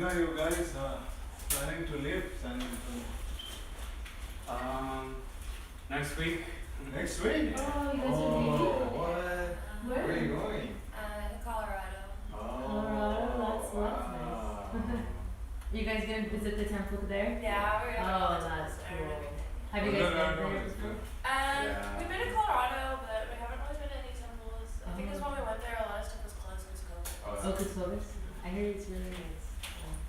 are you guys planning to live? Next week. Next week? Oh, you guys are Oh, leaving? what? Where? Where are you going? Colorado. Colorado, that's nice. You guys gonna visit the temple there? Yeah, we're gonna Oh, go to that's there. cool. Have you guys been there before? Yeah. We've been to Colorado, but we haven't really been to any temples. I think because when we went there, a lot of stuff was closed because of COVID. Oh, Clovis? I heard it's really nice.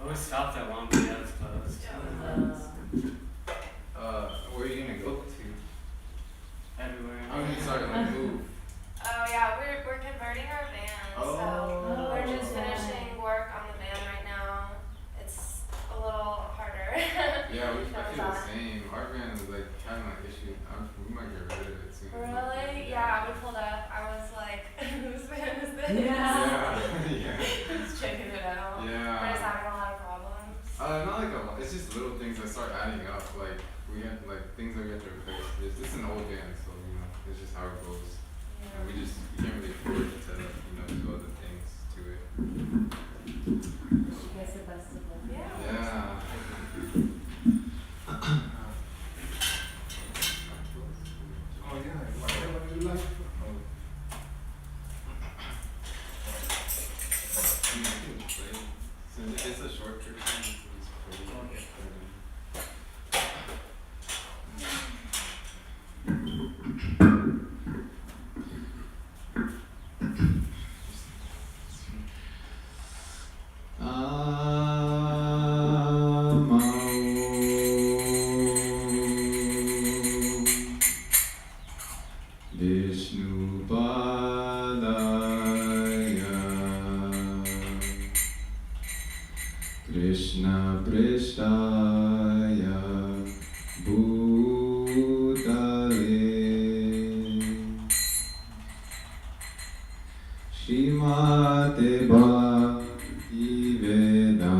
I always stopped at one, but yeah, it's closed. Where are you gonna go to? Everywhere. I'm gonna start like move. Oh yeah, we're converting our van, Oh. so we're just finishing work on the van right now. It's a little harder. Yeah, I That was feel the on. same. Our van is like having like issues. We might get rid of it soon. Really? Yeah, we pulled up. I was like, whose van is this? Yeah. Yeah. Just checking it out. Yeah. We're just having a lot of problems. Not like a lot. It's just little things that start adding up. Like we have like things that we have to replace. It's an old van, so you know it's just how it goes. And we can't really afford to do other things to it. You guys the best of luck. Yeah. Yeah. Oh yeah, whatever you like. Since it's a short trip, it's pretty. Vishnu Padaya Krishna Prishaya Bhutale Srimate Bhakti Vedanta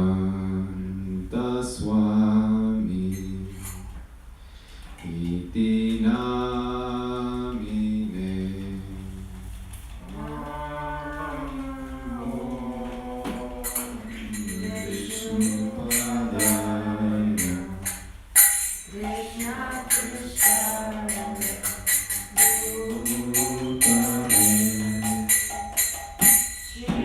Swami Iti Namine Vishnu Padaya Krishna Krishna Bhutale Shri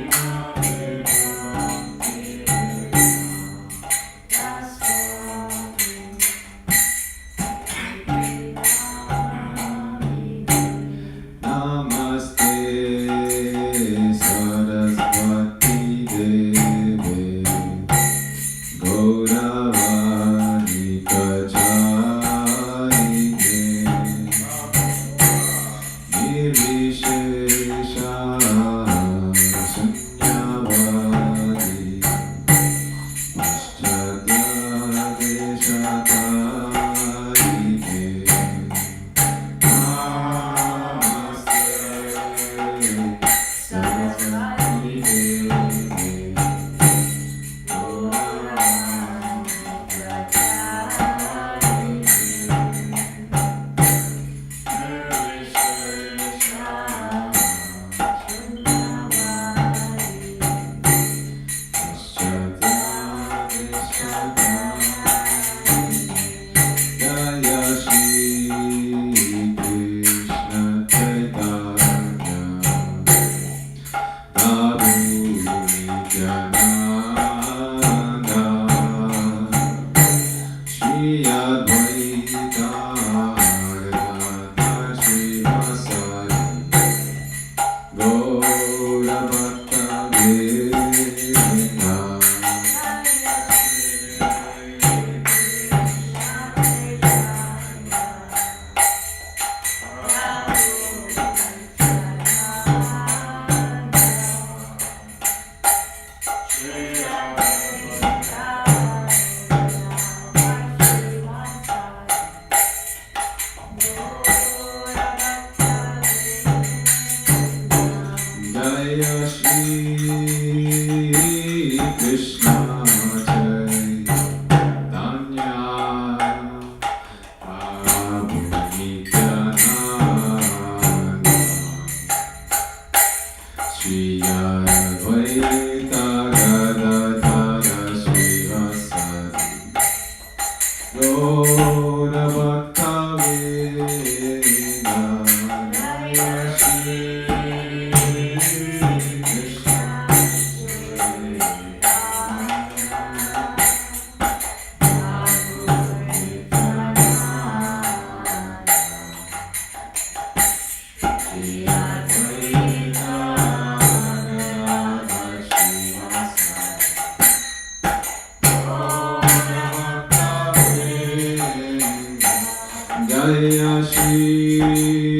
Jaya Shri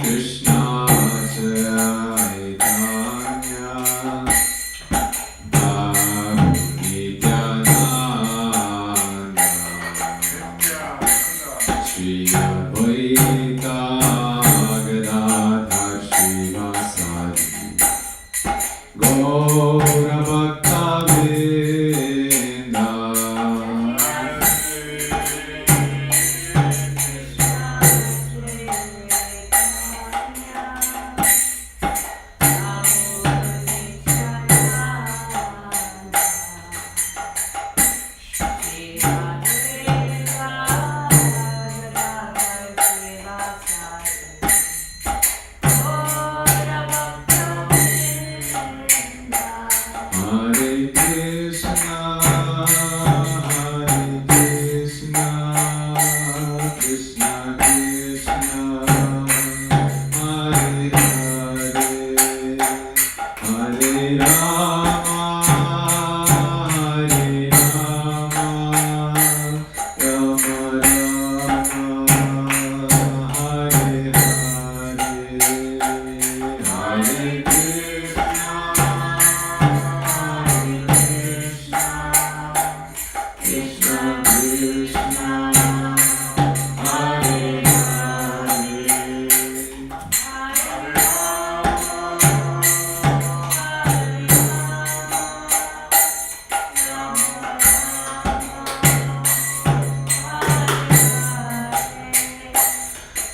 Krishna Chaitanya Prabhu Nityananda Shri Advaita Gadadhar Srivasadi Gaura Bhakta Vrinda Hare Krishna, Krishna Krishna, Hare Hare, Hare Rama, Hare Rama, Rama Rama, Hare Hare, Hare Krishna. Krishna Krishna, Hare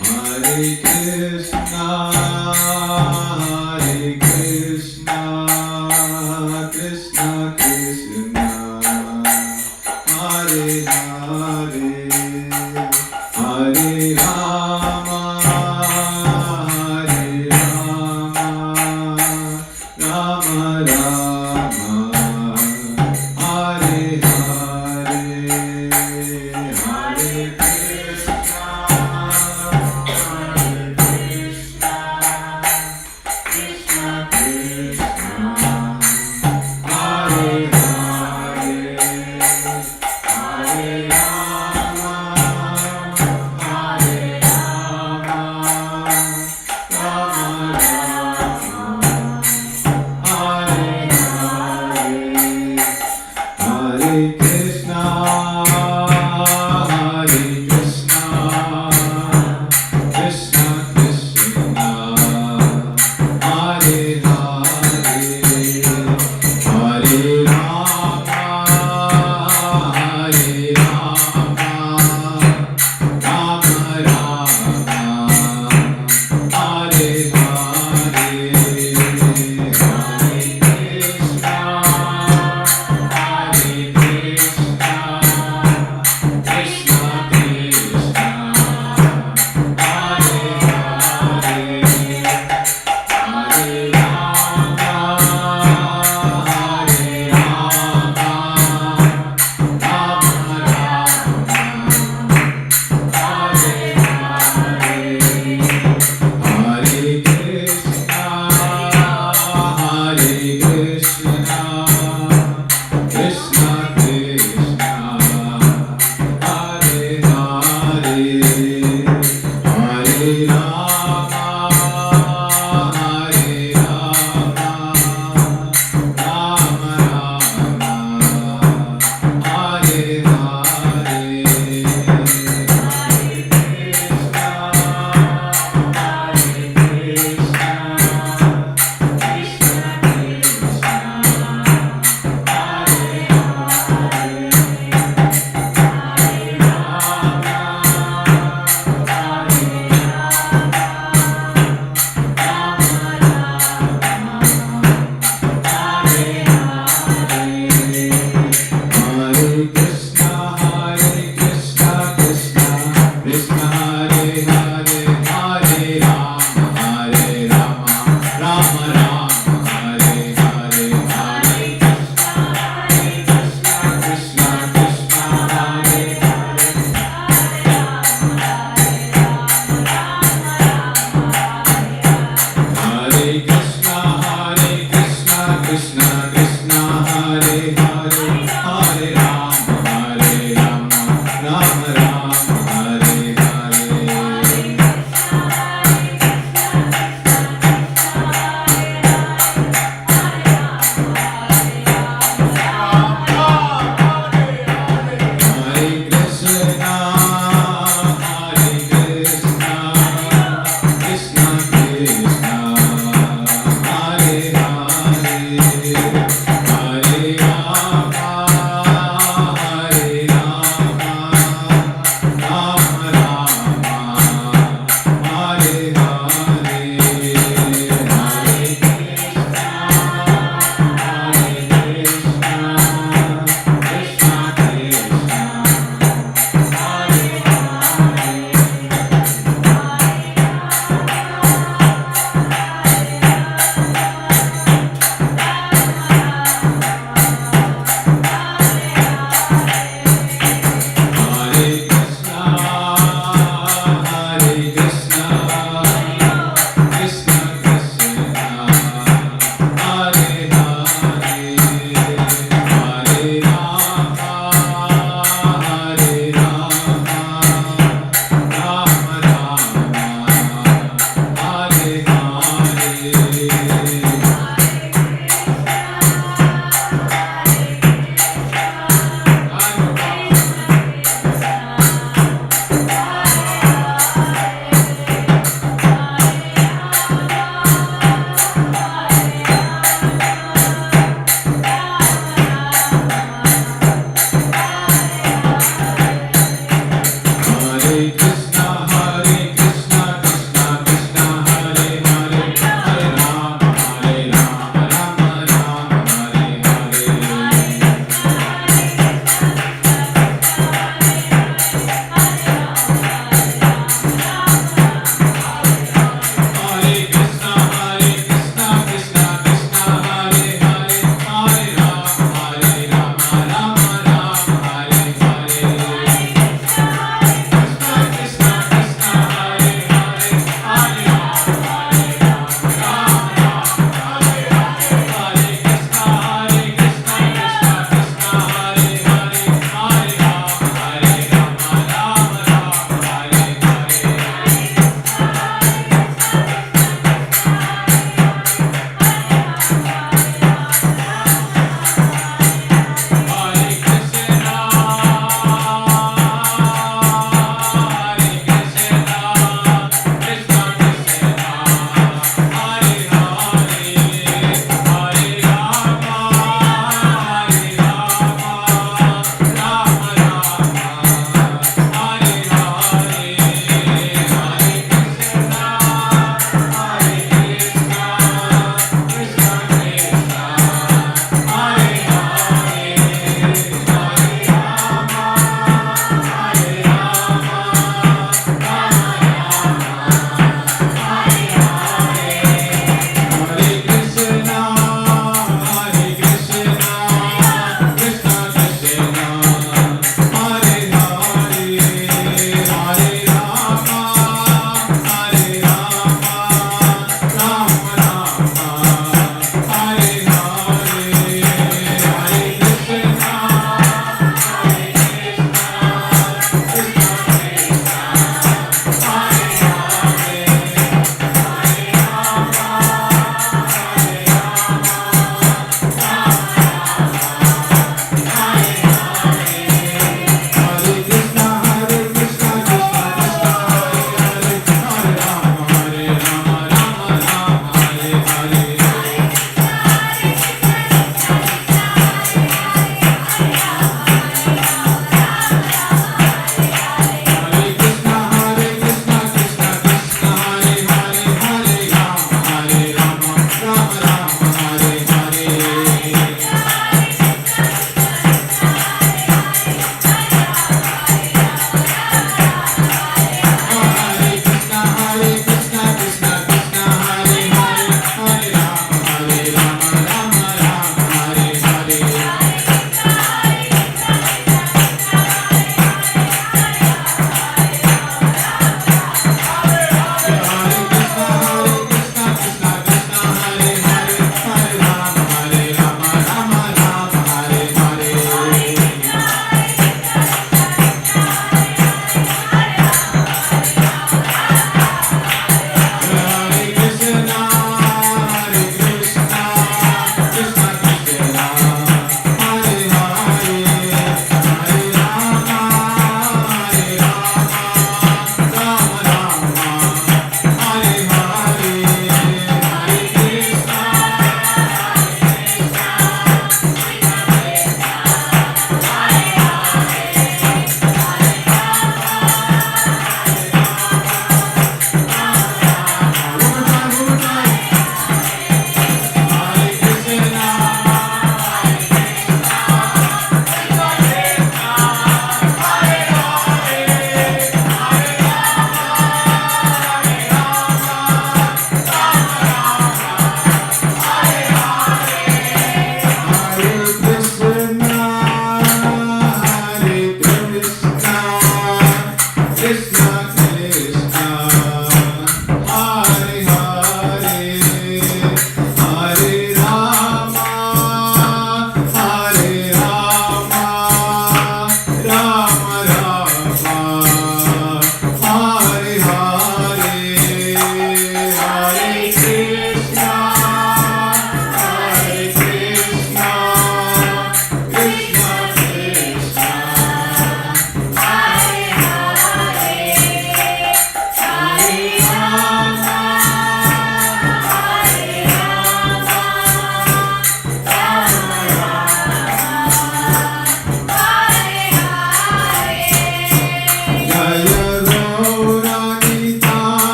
Hare Krishna, Hare Krishna, Krishna Krishna, Hare Hare, Hare Rama, Hare Rama, Rama Rama, Hare Hare, Hare Krishna, Hare Krishna, Krishna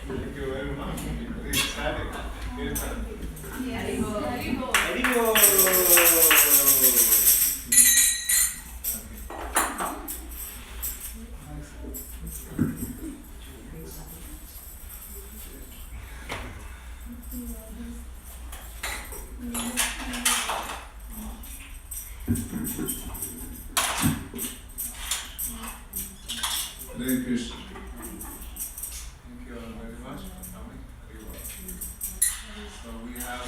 Thank you very much. Very ecstatic. Kirtan. Hare Krishna. Thank you all very much for coming. Very well. So we have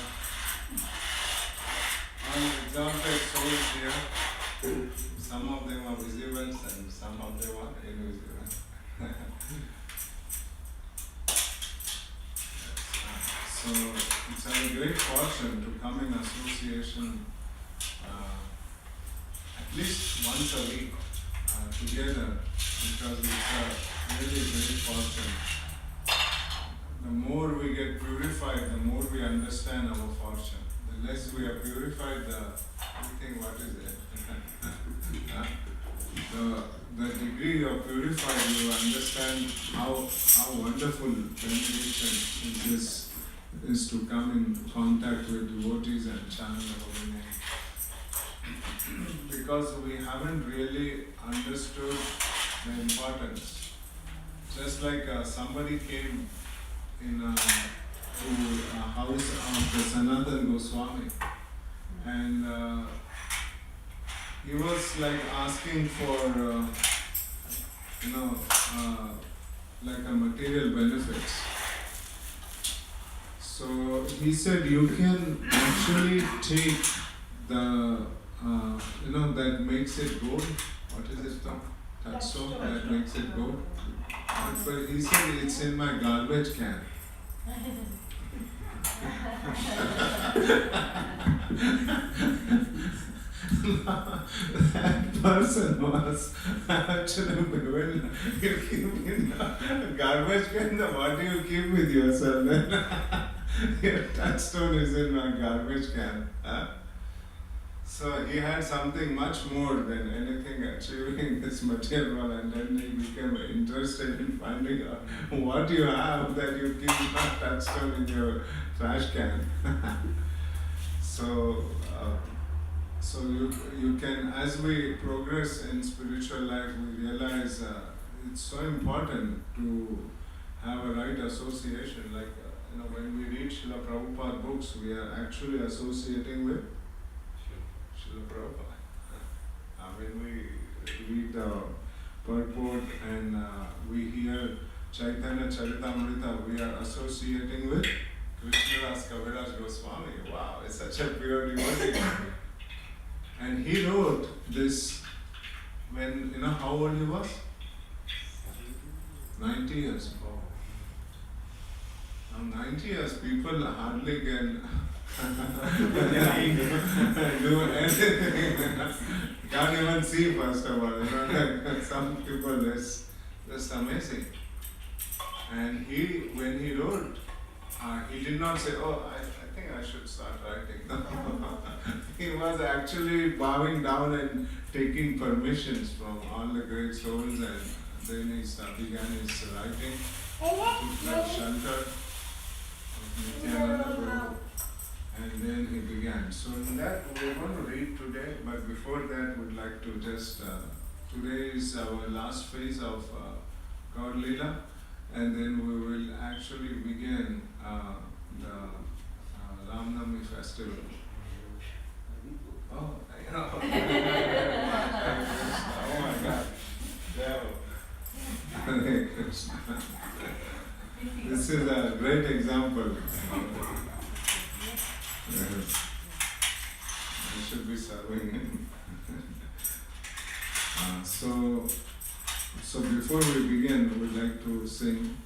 unexalted souls here. Some of them are visibles and some of them are invisible. So it's a great fortune to come in association at least once a week together, because it's a really great fortune. The more we get purified, the more we understand our fortune. The less we are purified, we think, what is it? The degree of purified, you understand how wonderful benediction is to come in contact with devotees and chant the holy name. Because we haven't really understood the importance. Just like somebody came in to a house of the Sanatana Goswami, and he was like asking for like a material benefits. So he said, you can actually take the that makes it gold. What is it? Touchstone that makes it gold. But he said, it's in my garbage can. That person was actually bewildered. You keep in the garbage can, what do you keep with yourself? Your touchstone is in my garbage can. So he had something much more than anything achieving this material world, and then he became interested in finding out what you have that you keep not touchstone in your trash can. So you can, as we progress in spiritual life, we realize it's so important to have a right association. Like when we read Srila Prabhupada books, we are actually associating with Srila Prabhupada. When we read the purport and we hear Chaitanya Charitamrita, we are associating with Krishnadas Kaviraj Goswami. Wow, it's such a pure devotee. And he wrote this when, how old he was? 90 years. Now 90 years, people hardly can do anything. Can't even see, first of all. Some people, it's just amazing. And when he wrote, he did not say, I think I should start writing. He was actually bowing down and taking permissions from all the great souls, and then he began his writing. Like Shankar, Nityananda Prabhu, and then he began. So in that we're going to read today, but before that we'd like to just, today is our last phase of God Leela, and then we will actually begin the Ramnami festival. Oh, is a great example. Yes. I should be serving him. So before we begin, we would like to sing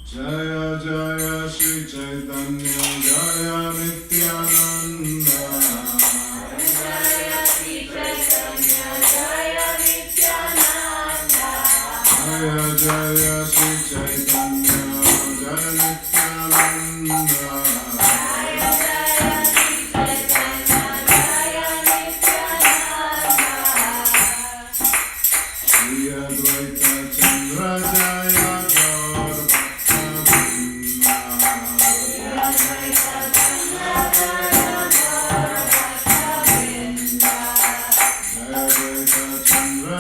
Jaya Jaya Shri Chaitanya Jaya Nityananda Jaya Shri Chaitanya Jaya Nityananda Jaya Jaya Shri Chaitanya Jaya Nityananda Jaya Jaya Shri Chaitanya Jaya Nityananda Shri Advaita Chandra Jaya Gaur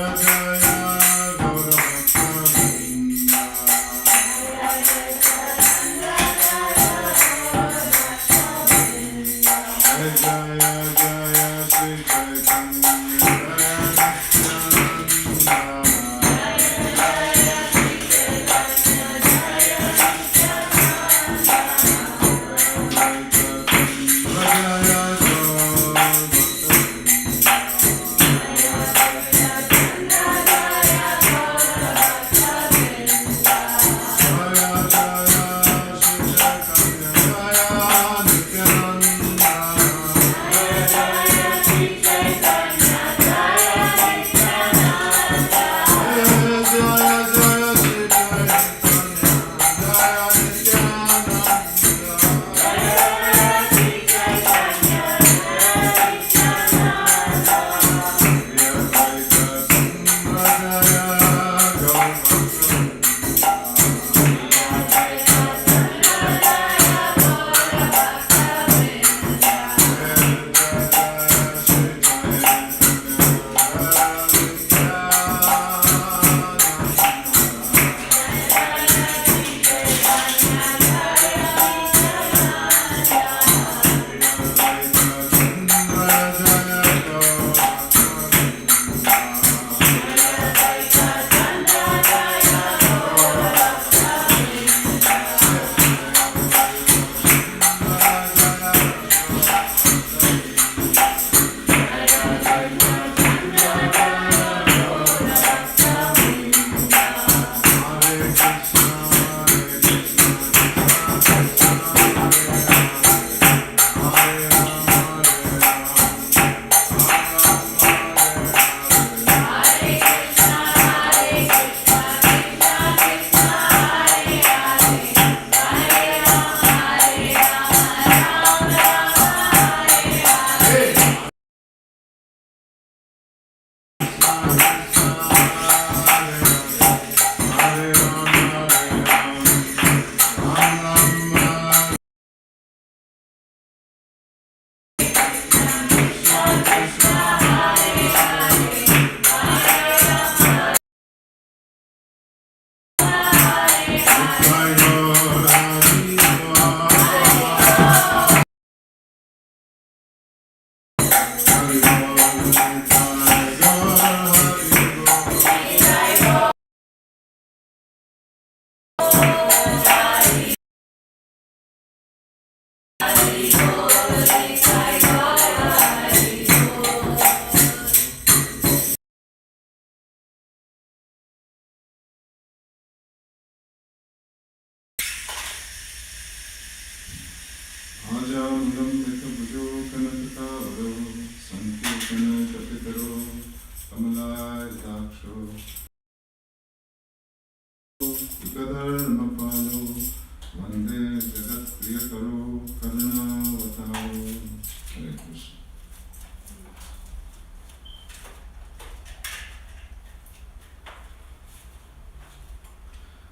Bhakta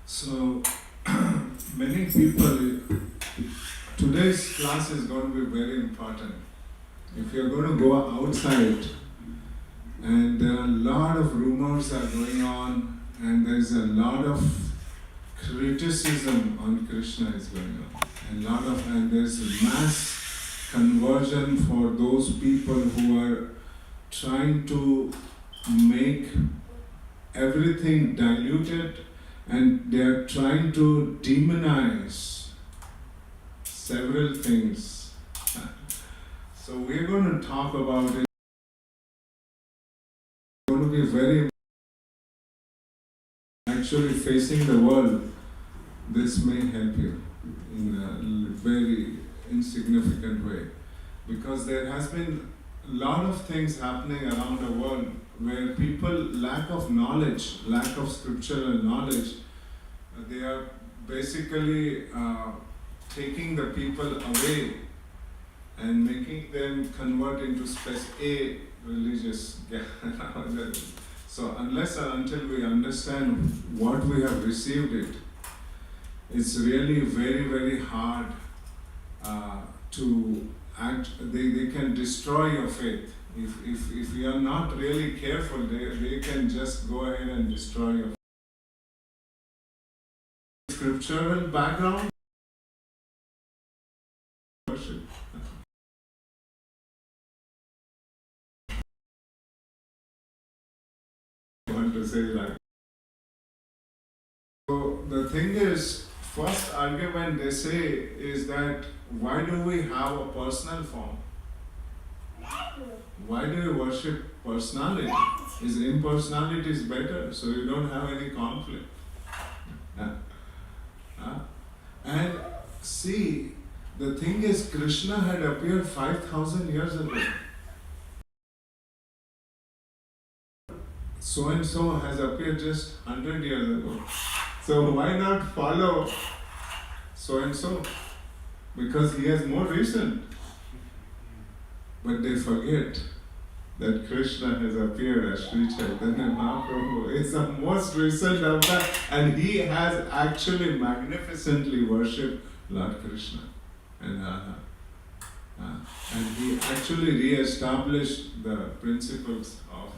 So, many people, today's class is going to be very important. If you're going to go outside, and there are a lot of rumors are going on, and there's a lot of criticism on Krishna is going on, and there's a mass conversion for those people who are trying to make everything diluted and they are trying to demonize several things. So we're going to talk about it. It's going to be very actually facing the world. This may help you in a very insignificant way, because there has been a lot of things happening around the world where people lack of knowledge, lack of scriptural knowledge, they are basically taking the people away and making them convert into a religious. So unless or until we understand what we have received it's really very, very hard to act. They can destroy your faith. If you are not really careful, they can just go ahead and destroy your scriptural background. Worship. I want to say like. So the thing is, first argument they say is that why do we have a personal form? Why do you worship personality? Is impersonality is better, so you don't have any conflict. And see, the thing is, Krishna had appeared 5,000 years ago. So and so has appeared just 100 years ago. So why not follow so and so? Because he has more recent. But they forget that Krishna has appeared as Sri Chaitanya Mahaprabhu. It's the most recent avatar, and he has actually magnificently worshipped Lord Krishna and Radha. And he actually re-established the principles of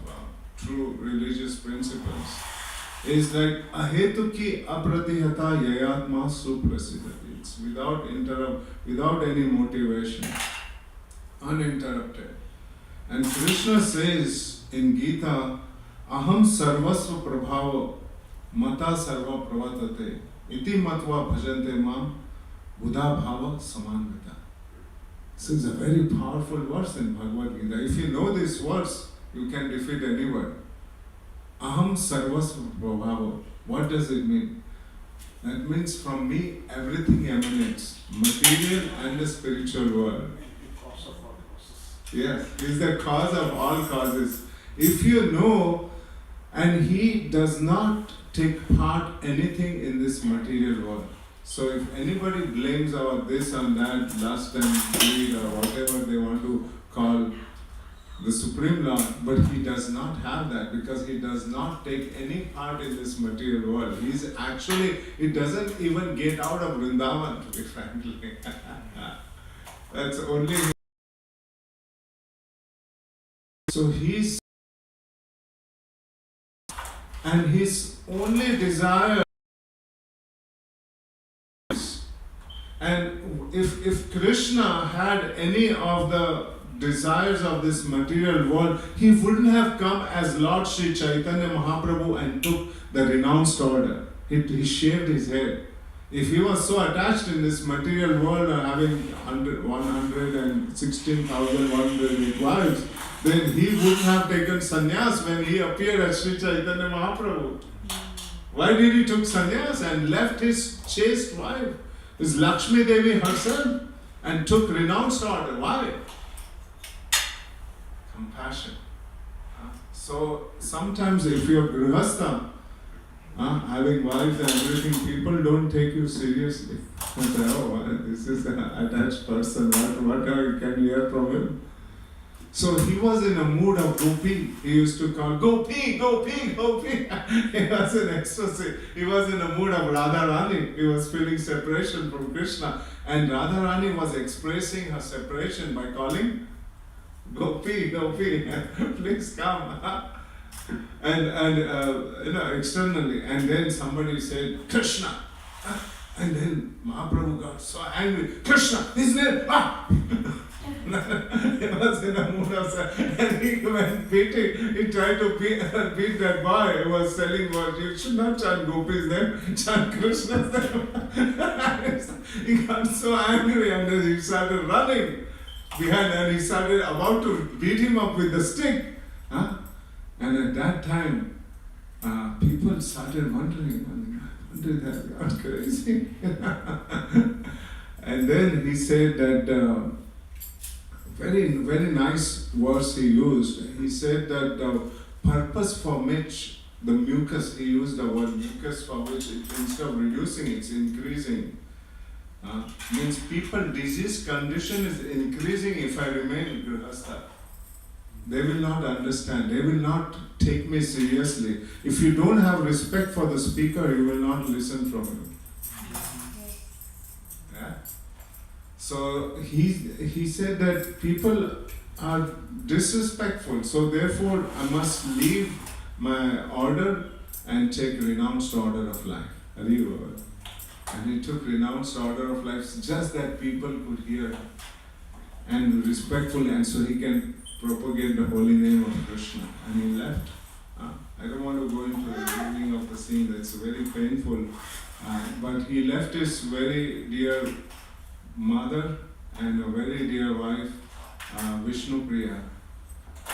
true religious principles. It's like ahetuki apratihata yayatma suprasidati. It's without any motivation, uninterrupted. And Krishna says in Gita, aham sarvasva prabhava mata sarva pravatate iti matva bhajante mam buddha bhava samanvita. This is a very powerful verse in Bhagavad Gita. If you know this verse, you can defeat anyone. Aham sarvasva prabhava. What does it mean? That means from me everything emanates, material and the spiritual world. Yes, he is the cause of all causes. If you know, and he does not take part anything in this material world. So if anybody blames about this and that, lust and greed or whatever they want to call the Supreme Lord, but he does not have that because he does not take any part in this material world. He's actually, he doesn't even get out of Vrindavan, to be frankly. That's only. So he's, and his only desire, and if Krishna had any of the desires of this material world, he wouldn't have come as Lord Sri Chaitanya Mahaprabhu and took the renounced order. He shaved his head. If he was so attached in this material world and having 116,108 wives, then he wouldn't have taken sannyas when he appeared as Sri Chaitanya Mahaprabhu. Why did he took sannyas and left his chaste wife, his Lakshmi Devi herself, and took renounced order? Why? Compassion. So sometimes if you're grihastha, having wives and everything, people don't take you seriously. They say, oh, this is an attached person, what can you hear from him? So he was in a mood of gopi. He used to call, gopi, gopi, gopi. He was in ecstasy. He was in a mood of Radharani. He was feeling separation from Krishna. And Radharani was expressing her separation by calling, gopi, gopi, please come. And externally. And then somebody said, Krishna. And then Mahaprabhu got so angry. Krishna, his name. He was in a mood of And he went beating, he tried to beat that boy who was selling what you should not chant Gopi's name, chant Krishna's name. He got so angry and then he started running behind and he started about to beat him up with the stick. Huh? And at that time, people started wondering, wonder that got crazy. And then he said that very nice verse he used. He said that the purpose for which the mucus, he used the word mucus for which instead of reducing it's increasing. Means people disease condition is increasing if I remain in Grihastha. They will not understand. They will not take me seriously. If you don't have respect for the speaker, you will not listen from him. Yeah? So he said that people are disrespectful. So therefore, I must leave my order and take renounced order of life. Hariva. And he took renounced order of life just that people could hear and respectful, and so he can propagate the holy name of Krishna. And he left. I don't want to go into the reading of the scene, that's very painful. But he left his very dear mother and a very dear wife, Vishnu Priya.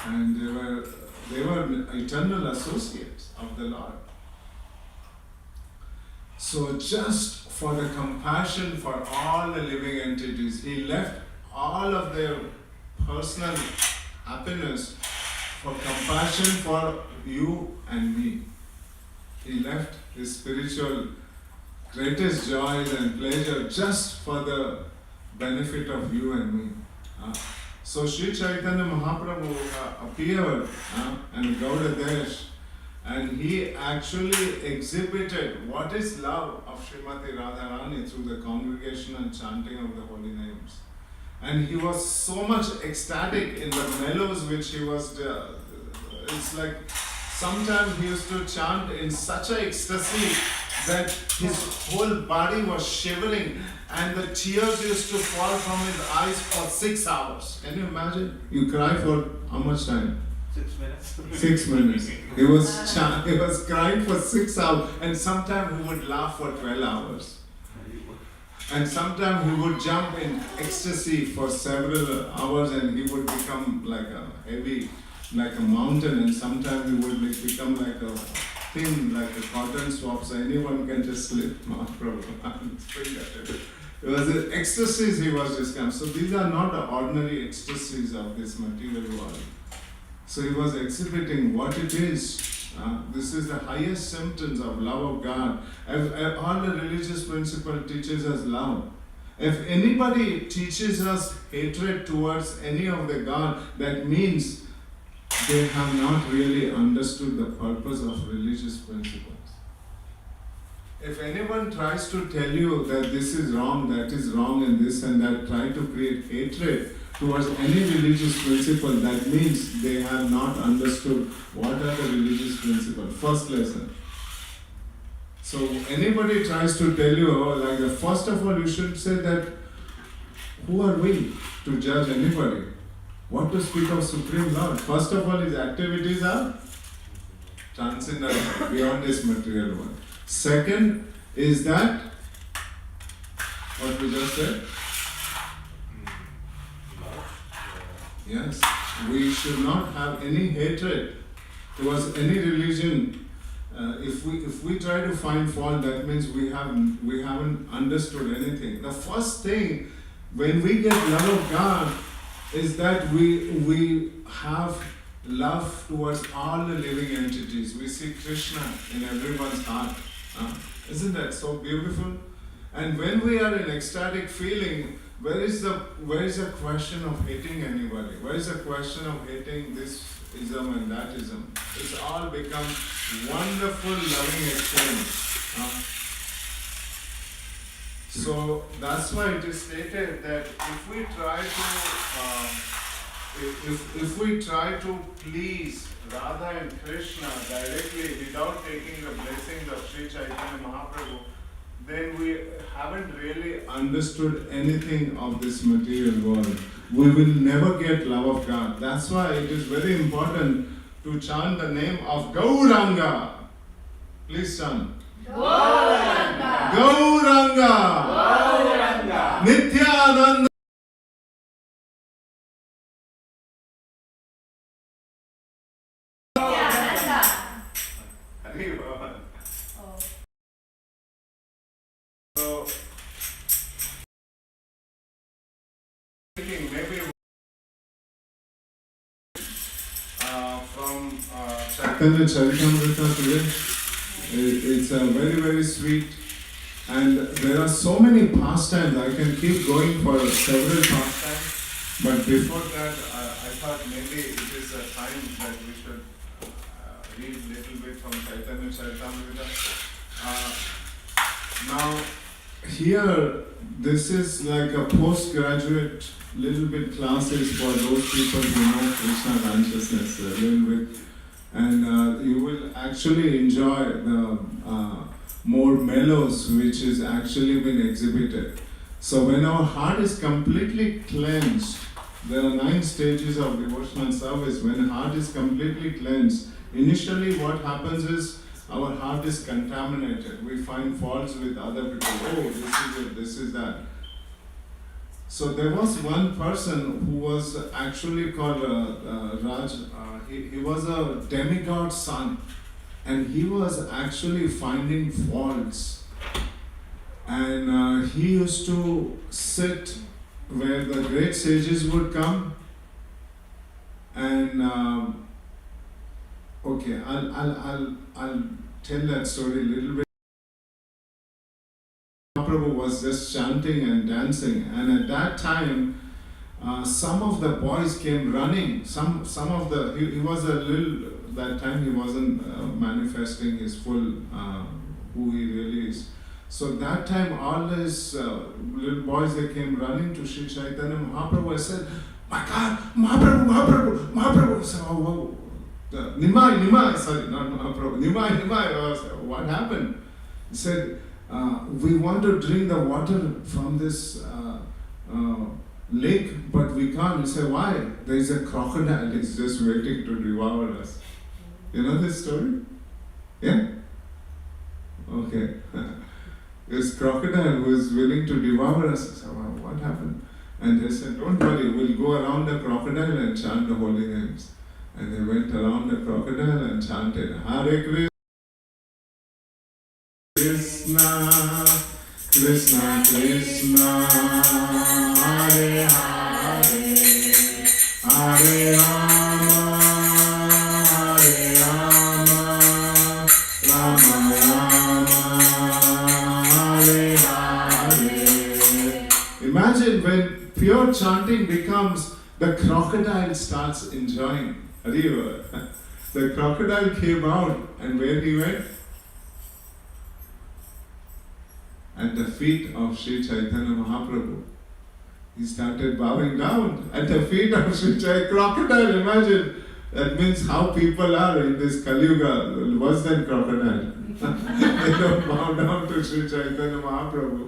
And they were eternal associates of the Lord. So just for the compassion for all the living entities, he left all of their personal happiness for compassion for you and me. He left his spiritual greatest joys and pleasure just for the benefit of you and me. So Sri Chaitanya Mahaprabhu appeared in Gaudadesh, and he actually exhibited what is love of Srimati Radharani through the congregation and chanting of the holy names. And he was so much ecstatic in the mellows which he was, it's like sometimes he used to chant in such a ecstasy that his whole body was shivering and the tears used to fall from his eyes for 6 hours. Can you imagine? You cry for how much time? 6 minutes. 6 minutes. He was crying for 6 hours, and sometimes he would laugh for 12 hours. And sometimes he would jump in ecstasy for several hours and he would become like a heavy, like a mountain, and sometimes he would become like a thin, like a cotton swab, so anyone can just slip Mahaprabhu and spring at it. It was the ecstasies he was just come. So these are not the ordinary ecstasies of this material world. So he was exhibiting what it is. This is the highest symptoms of love of God. All the religious principle teaches us love. If anybody teaches us hatred towards any of the God, that means they have not really understood the purpose of religious principles. If anyone tries to tell you that this is wrong, that is wrong, and this and that, try to create hatred towards any religious principle, that means they have not understood what are the religious principles. First lesson. So anybody tries to tell you, first of all, you should say that who are we to judge anybody? What to speak of Supreme Lord? First of all, his activities are transcendental, beyond this material world. Second is that, what we just said? Yes, we should not have any hatred towards any religion. If we try to find fault, that means we haven't understood anything. The first thing when we get love of God is that we have love towards all the living entities. We see Krishna in everyone's heart. Isn't that so beautiful? And when we are in ecstatic feeling, where is the question of hating anybody? Where is the question of hating this ism and that ism? It's all become wonderful loving exchange. So that's why it is stated that if we try to please Radha and Krishna directly without taking the blessings of Sri Chaitanya Mahaprabhu, then we haven't really understood anything of this material world. we will never get love of God. That's why it is very important to chant the name of Gauranga. Please chant. Gauranga. Gauranga. Gauranga. Nityananda. Nityananda. So, thinking maybe from Chaitanya Charitamrita today, it's a very, very sweet, and there are so many pastimes. I can keep going for several pastimes, but before that, I thought maybe it is a time that we should read a little bit from Chaitanya Charitamrita. Now, here, this is like a postgraduate little bit classes for those people who know Krishna consciousness a little bit, and you will actually enjoy the more mellows which is actually been exhibited. So when our heart is completely cleansed, there are 9 stages of devotional service. When heart is completely cleansed, initially what happens is our heart is contaminated. We find faults with other people. Oh, this is it, this is that. So there was one person who was actually called Raj. He was a demigod son, and he was actually finding faults. And he used to sit where the great sages would come. And okay, I'll tell that story a little bit. Mahaprabhu was just chanting and dancing, and at that time, some of the boys came running. Some of the he was a little, that time he wasn't manifesting his full who he really is. So that time all these little boys, they came running to Sri Chaitanya Mahaprabhu and said, "My God, Mahaprabhu." So, oh, Nimai, sorry, not Mahaprabhu. Nimai. What happened? He said, "We want to drink the water from this lake, but we can't." He said, "Why?" "There is a crocodile, it's just waiting to devour us." You know this story? Yeah? Okay. This crocodile who is willing to devour us. I said, "Well, what happened?" And they said, "Don't worry, we'll go around the crocodile and chant the holy names." And they went around the crocodile and chanted, "Hare Krishna, Krishna Krishna, Hare Hare, Hare Rama, Hare Rama, Rama Rama, Hare Hare." Imagine when pure chanting becomes, the crocodile starts enjoying. Hare. The crocodile came out, and where he went? At the feet of Sri Chaitanya Mahaprabhu. He started bowing down at the feet of Sri Chaitanya. Crocodile, imagine. That means how people are in this Kali Yuga, worse than crocodile. They don't bow down to Sri Chaitanya Mahaprabhu.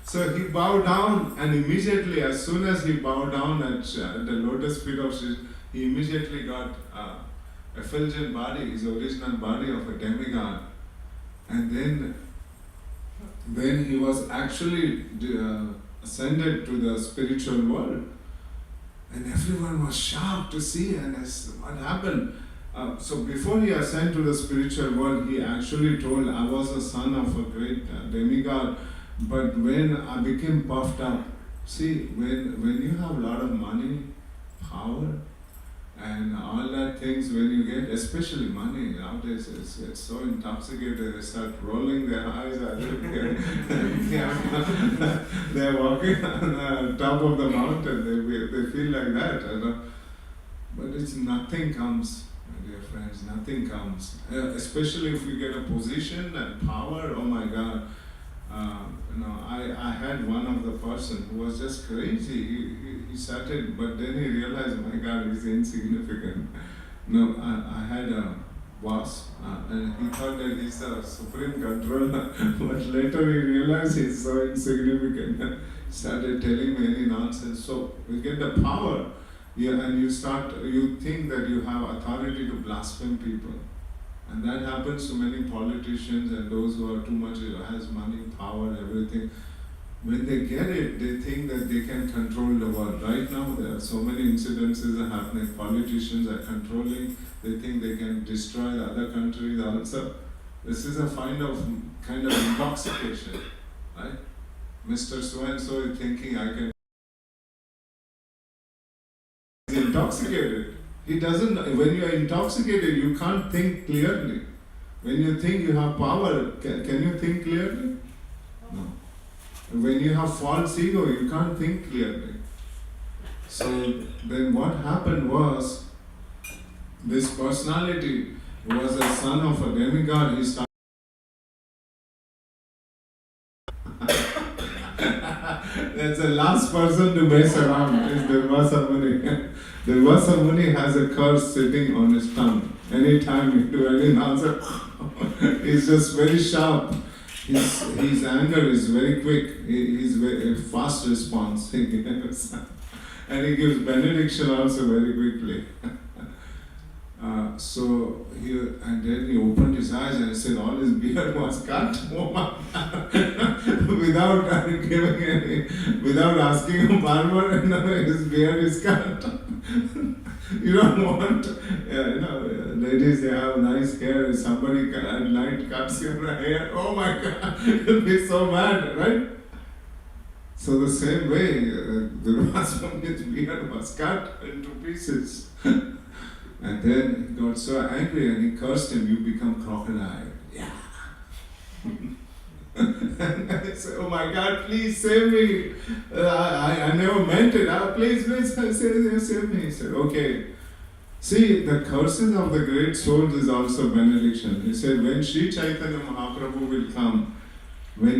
So he bowed down, and immediately, as soon as he bowed down at the lotus feet of Sri, he immediately got a effulgent body, his original body of a demigod. And then when he was actually ascended to the spiritual world, and everyone was shocked to see, and asked, what happened? So before he ascended to the spiritual world, he actually told, "I was the son of a great demigod, but when I became puffed up," see, when you have a lot of money, power, and all that things, when you get, especially money nowadays, it's so intoxicated, they start rolling their eyes as if they're walking on the top of the mountain. They feel like that, you know. But it's nothing comes, my dear friends, nothing comes. Especially if you get a position and power, oh my God. I had one of the person who was just crazy. He started, but then he realized, my God, he's insignificant. I had a boss, and he thought that he's the supreme controller, but later he realized he's so insignificant. started telling me any nonsense. So you get the power, and you think that you have authority to blaspheme people. And that happens to many politicians and those who are too much, has money, power, everything. When they get it, they think that they can control the world. Right now, there are so many incidences are happening. Politicians are controlling. They think they can destroy the other countries also. This is a kind of intoxication, right? Mr. So-and-so is thinking I can. He's intoxicated. He doesn't. When you are intoxicated, you can't think clearly. When you think you have power, can you think clearly? No. When you have false ego, you can't think clearly. So then what happened was, this personality was a son of a demigod. He started. That's the last person to mess around is Durvasa Muni. Durvasa Muni has a curse sitting on his tongue. Anytime you do any nonsense, it's just very sharp. His anger is very quick. He's very fast response. And he gives benediction also very quickly. And then he opened his eyes and said all his beard was cut without asking him barber, his beard is cut. You don't want, ladies, they have nice hair. If somebody at night cuts your hair, oh my God, you'll be so mad, right? So the same way, the Durvasa's beard was cut into pieces. And then he got so angry and he cursed him, you become crocodile. Yeah. And I said, oh my God, please save me. I never meant it. Please, save me. He said, okay. See, the curses of the great souls is also benediction. He said, when Sri Chaitanya Mahaprabhu will come, when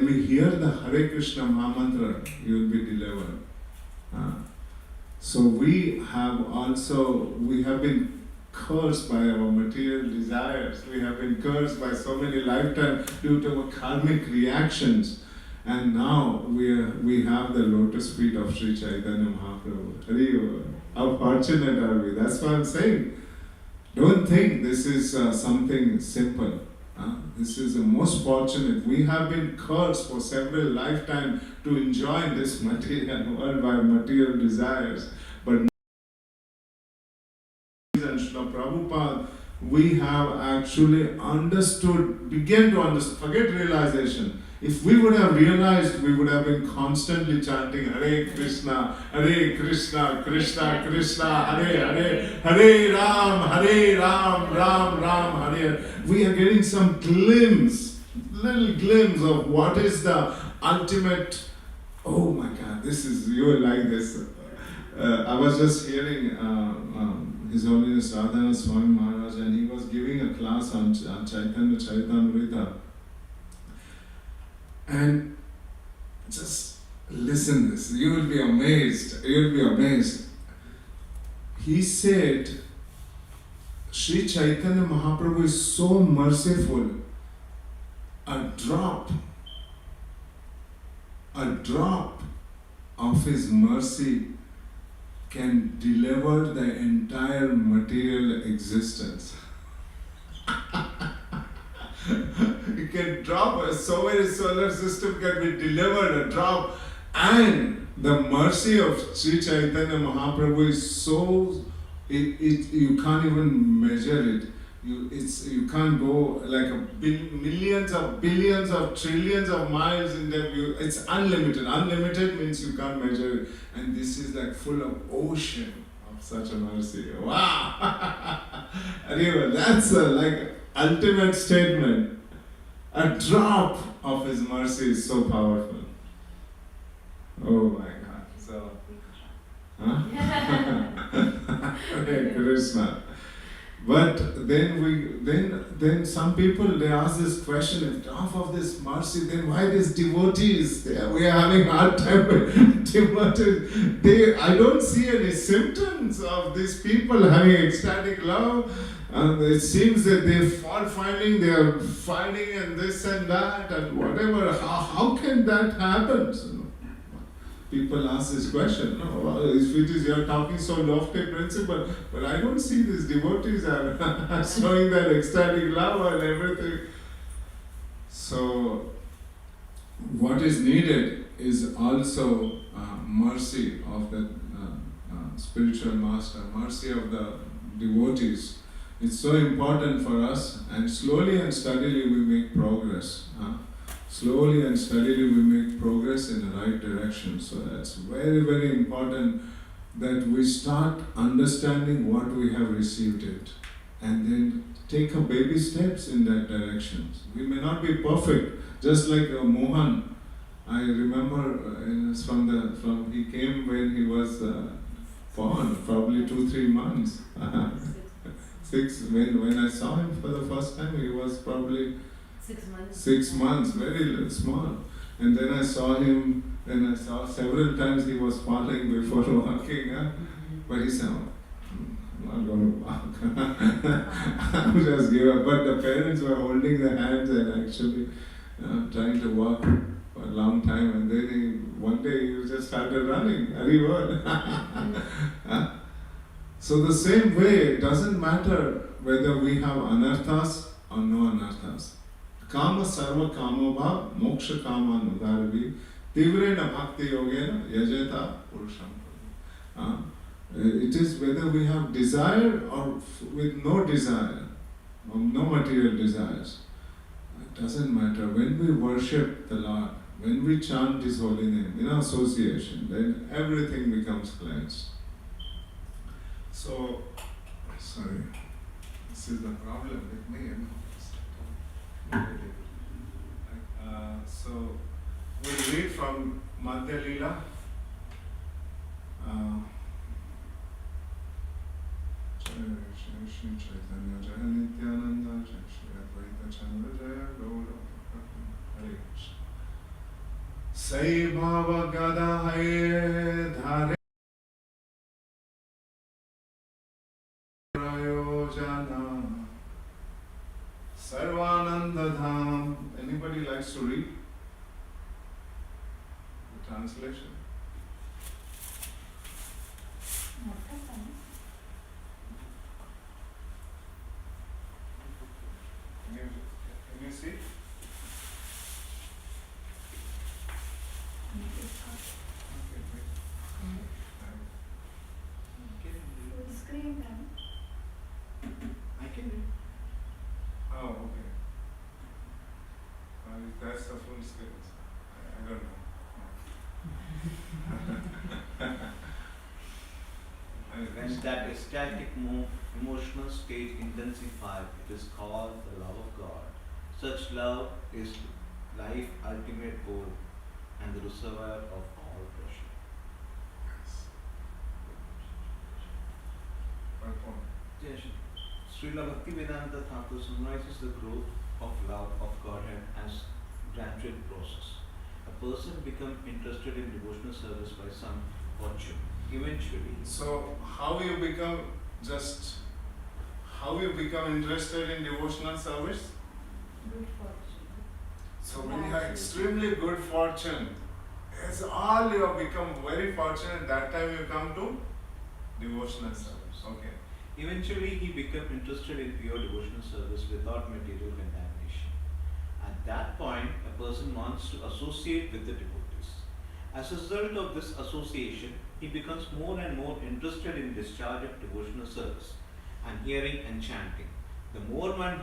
we hear the Hare Krishna Mahamantra, you will be delivered. So we have been cursed by our material desires. We have been cursed by so many lifetimes due to our karmic reactions. And now we have the lotus feet of Sri Chaitanya Mahaprabhu. How fortunate are we? That's what I'm saying. Don't think this is something simple. This is the most fortunate. We have been cursed for several lifetimes to enjoy this material world by material desires. But and Srila Prabhupada, we have actually began to understand, forget realization. If we would have realized, we would have been constantly chanting Hare Krishna, Krishna Krishna, Hare Hare, Hare Ram, Ram Ram, Hare. We are getting some little glimpse of what is the ultimate. Oh my God, you will like this. I was just hearing His Holiness Radhana Swami Maharaj, and he was giving a class on Chaitanya Charitamrita. And just listen this, you will be amazed. He said, Sri Chaitanya Mahaprabhu is so merciful. A drop of his mercy can deliver the entire material existence. You can drop so many solar system can be delivered, a drop, and the mercy of Sri Chaitanya Mahaprabhu is so you can't even measure it. You can't go like millions of billions of trillions of miles in that view. It's unlimited. Unlimited means you can't measure it, and this is like full of ocean of such a mercy. Wow! Anyway, that's like ultimate statement. A drop of his mercy is so powerful. Oh my God. So, Hare Krishna. But then some people they ask this question, if half of this mercy, then why these devotees? We are having hard time with devotees. I don't see any symptoms of these people having ecstatic love. And it seems that they are finding and this and that and whatever. How can that happen? People ask this question. No, if it is you are talking so lofty principle, but I don't see these devotees are showing that ecstatic love and everything. So, what is needed is also mercy of the spiritual master, mercy of the devotees. It's so important for us, and slowly and steadily we make progress. Slowly and steadily we make progress in the right direction. So that's very, very important that we start understanding what we have received it, and then take a baby steps in that direction. We may not be perfect, just like Mohan. I remember he came when he was born, probably 2-3 months. When I saw him for the first time, he was probably 6 months. 6 months, very small. And then I saw him, several times he was falling before walking. But he said, I'm not going to walk. I'm just give up. But the parents were holding the hands and actually trying to walk for a long time. And then one day he just started running. So the same way, it doesn't matter whether we have anarthas or no anarthas. Kama sarva kamo bha moksha kama nudaravi tivrena bhakti yogena yajeta purusham. It is whether we have desire or with no desire, or no material desires. It doesn't matter. When we worship the Lord, when we chant His holy name in association, then everything becomes cleansed. So, sorry, this is the problem with me. So, we'll read from Madhya Leela. Shri Chaitanya Jaya Nityananda Jaya Shri Advaita Chandra Jaya Gaura Hare Krishna. Sai Bhava Gada Hai Dhare Prayojana Sarvananda Dham. Anybody likes to read the translation? Can you see? Screen time. I can read. Oh, okay. That's the full scale. I don't know. When that ecstatic emotional state intensifies, it is called the love of God. Such love is life's ultimate goal and the reservoir of all pleasure. Yes. Srila Bhaktivedanta Thakur summarizes the growth of love of Godhead as gradual process. A person becomes interested in devotional service by some fortune. Eventually, So how you become interested in devotional service? Good fortune. So when you have extremely good fortune, it's all you have become very fortunate, that time you come to devotional service. Okay. Eventually, he became interested in pure devotional service without material contamination. At that point, a person wants to associate with the devotees. As a result of this association, he becomes more and more interested in discharge of devotional service and hearing and chanting. The more one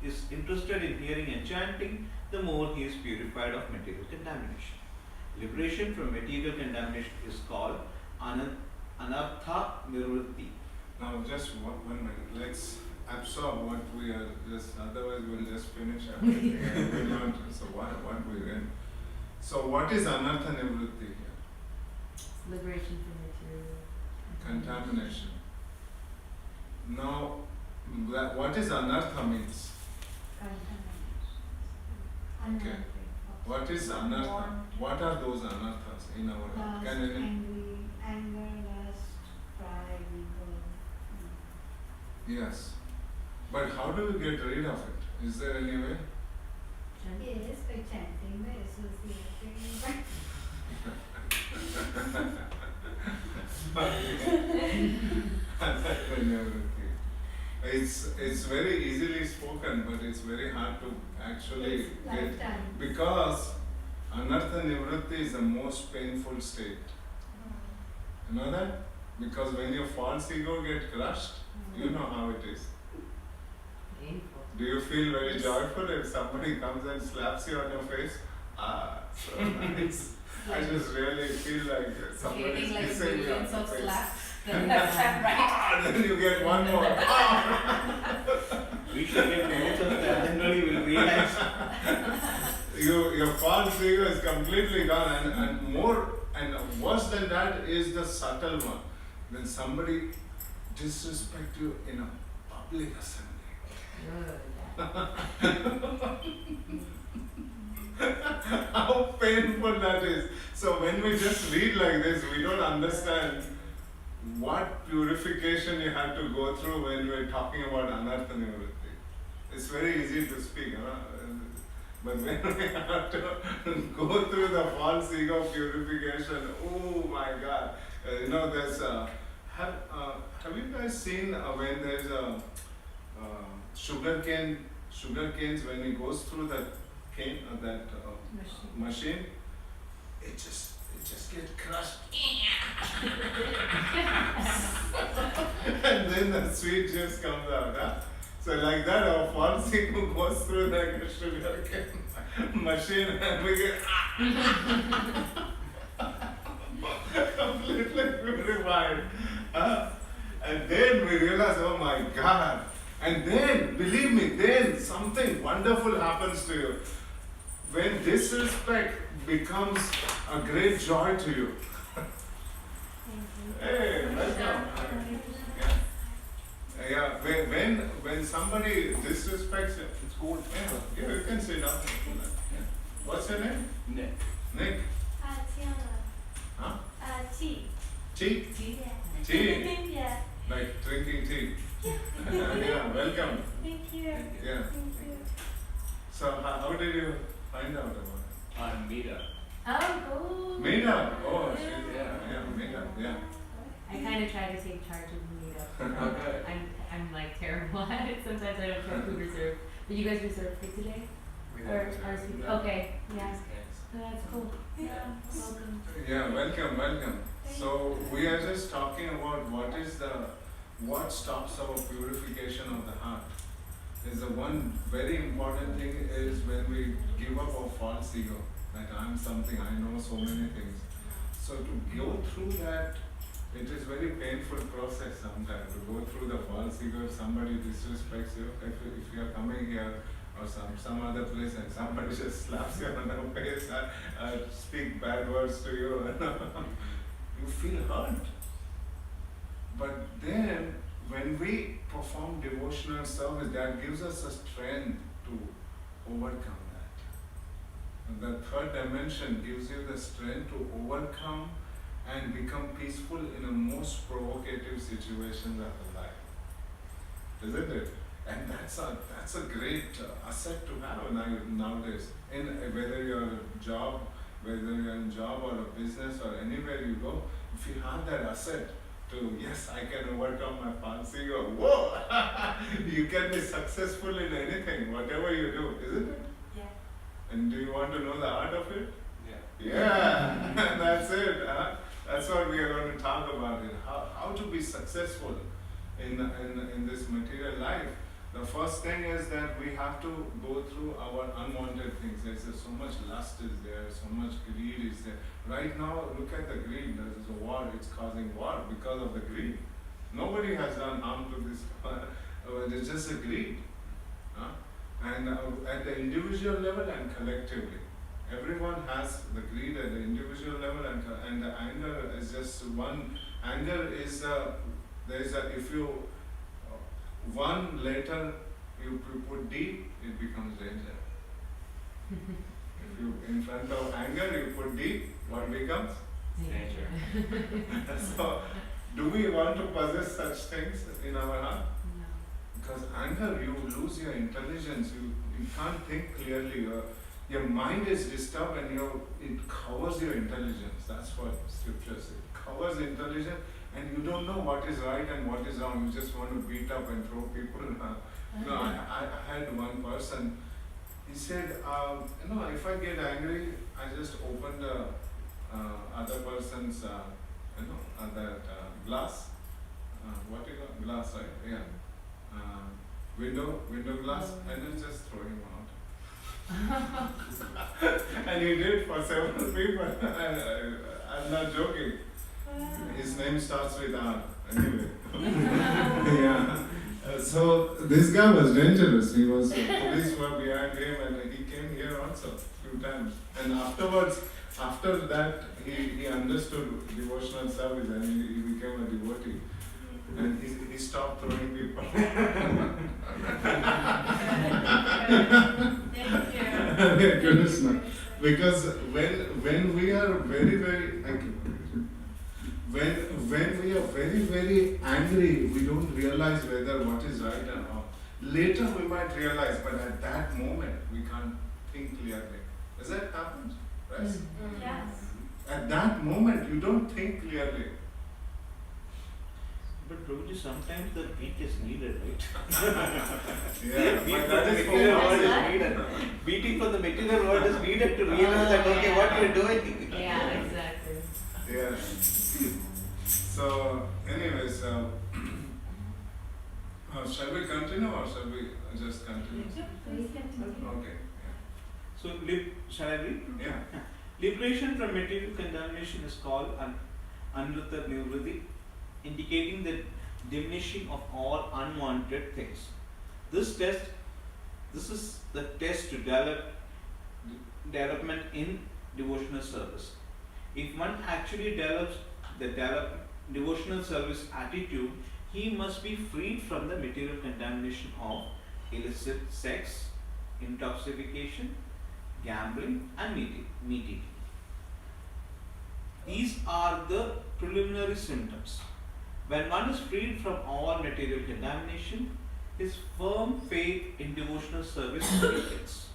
is interested in hearing and chanting, the more he is purified of material contamination. Liberation from material contamination is called anartha nirvritti. Now just one minute. Let's absorb what we are otherwise we'll just finish everything. And we'll not, so what we read. So what is anartha nivritti here? Liberation from material Contamination. Now, what is anartha means? Okay. What is anartha? What are those anarthas in our life? Can any? Angry, anger, lust, pride, ego. Yes. But how do we get rid of it? Is there any way? Yes, by chanting, by associating, by It's very easily spoken, but it's very hard to actually It's get, lifetime. because anartha nivritti is the most painful state. You know that? Because when your false ego gets crushed, you know how it is. Painful. Do you feel very joyful if somebody comes and slaps you on your face? Ah, so nice. I just really feel like somebody is Getting like kissing me on millions the of face. slaps. Then that's right. Ah, then you get one more. We should get loads of that, then only we'll realize. Your false ego is completely gone, and more and worse than that is the subtle one. When somebody disrespect you in a public assembly. How painful that is. So when we just read like this, we don't understand what purification you have to go through when we're talking about anartha nivritti. It's very easy to speak, but when we have to go through the false ego purification, oh my God! There's have you guys seen when there's a sugar canes when it goes through that cane machine, it just gets crushed. And then the sweet juice comes out. Huh? So like that, our false ego goes through like a sugar cane machine, and we get completely purified. And then we realize, oh my God. And then, believe me, then something wonderful happens to you. When disrespect becomes a great joy to you. Hey, welcome. Yeah, when somebody disrespects you, it's cool. Yeah, you can sit down. Yeah. What's your name? Nick. Nick. Tiana. Huh? Tea. Tea? Yeah. Tea? Yeah. Like drinking tea. Yeah, welcome. Thank you. Yeah. Thank you. So how did you find out about it? Meetup. Oh, cool. Meetup. Oh, she's, Yeah. Meetup. Yeah. I kind of try to take charge of the meetup. Okay. I'm like terrible at it. Sometimes I don't check who reserved. But you guys reserved for today? We Or RSVP? Okay, yeah. Yes. Oh, that's cool. Yeah, welcome. Yeah, welcome. So we are just talking about what stops our purification of the heart. Is the one very important thing is when we give up our false ego, that I'm something, I know so many things. So to go through that, it is very painful process sometimes to go through the false ego. If somebody disrespects you, if you are coming here or some other place and somebody just slaps you on the face and speak bad words to you, you feel hurt. But then when we perform devotional service, that gives us a strength to overcome that. And the third dimension gives you the strength to overcome and become peaceful in the most provocative situations of the life. Isn't it? And that's a great asset to have nowadays. Whether you're in job or a business or anywhere you go, if you have that asset to, yes, I can overcome my false ego, whoa, you can be successful in anything, whatever you do, isn't it? Yeah. And do you want to know the art of it? Yeah. Yeah, that's it. That's what we are going to talk about. How to be successful in this material life. The first thing is that we have to go through our unwanted things. There's so much lust is there, so much greed is there. Right now, look at the greed. There's a war. It's causing war because of the greed. Nobody has done harm to this. It's just a greed. And at the individual level and collectively. Everyone has the greed at the individual level, and the anger is just one. Anger is if you one letter you put D, it becomes danger. If you, in front of anger, you put D, what becomes? Danger. So, do we want to possess such things in our heart? No. Because anger, you lose your intelligence, you can't think clearly, your mind is disturbed and it covers your intelligence. That's what scripture says. It covers intelligence and you don't know what is right and what is wrong. You just want to beat up and throw people. I had one person, he said, if I get angry, I just open the other person's, that glass. What you call glass, right? Yeah. Window glass, and then just throw him out. And he did for several people. I'm not joking. His name starts with R. Anyway. Yeah. So this guy was dangerous. He was police were behind him, and he came here also a few times. And afterwards, after that, he understood devotional service and he became a devotee. And he stopped throwing people. Thank you. Krishna. Because when we are very thank you. When we are very angry, we don't realize whether what is right or wrong. Later we might realize, but at that moment we can't think clearly. Does that happen? Right? Yes. At that moment you don't think clearly. But Prabhuji, sometimes the beat is needed, right? Yeah, Beat but from that the is material world for- is needed. Beating from the material world is needed to realize that, okay, what you're doing. Yeah, exactly. Yeah. So, anyways, shall we continue or shall we just continue? Please continue. Okay. So, shall I read? Yeah. Liberation from material contamination is called Anruta Nivritti, indicating the diminishing of all unwanted things. This is the test to development in devotional service. If one actually develops the devotional service attitude, he must be freed from the material contamination of illicit sex, intoxication, gambling, and meat eating. These are the preliminary symptoms. When one is freed from all material contamination, his firm faith in devotional service begins.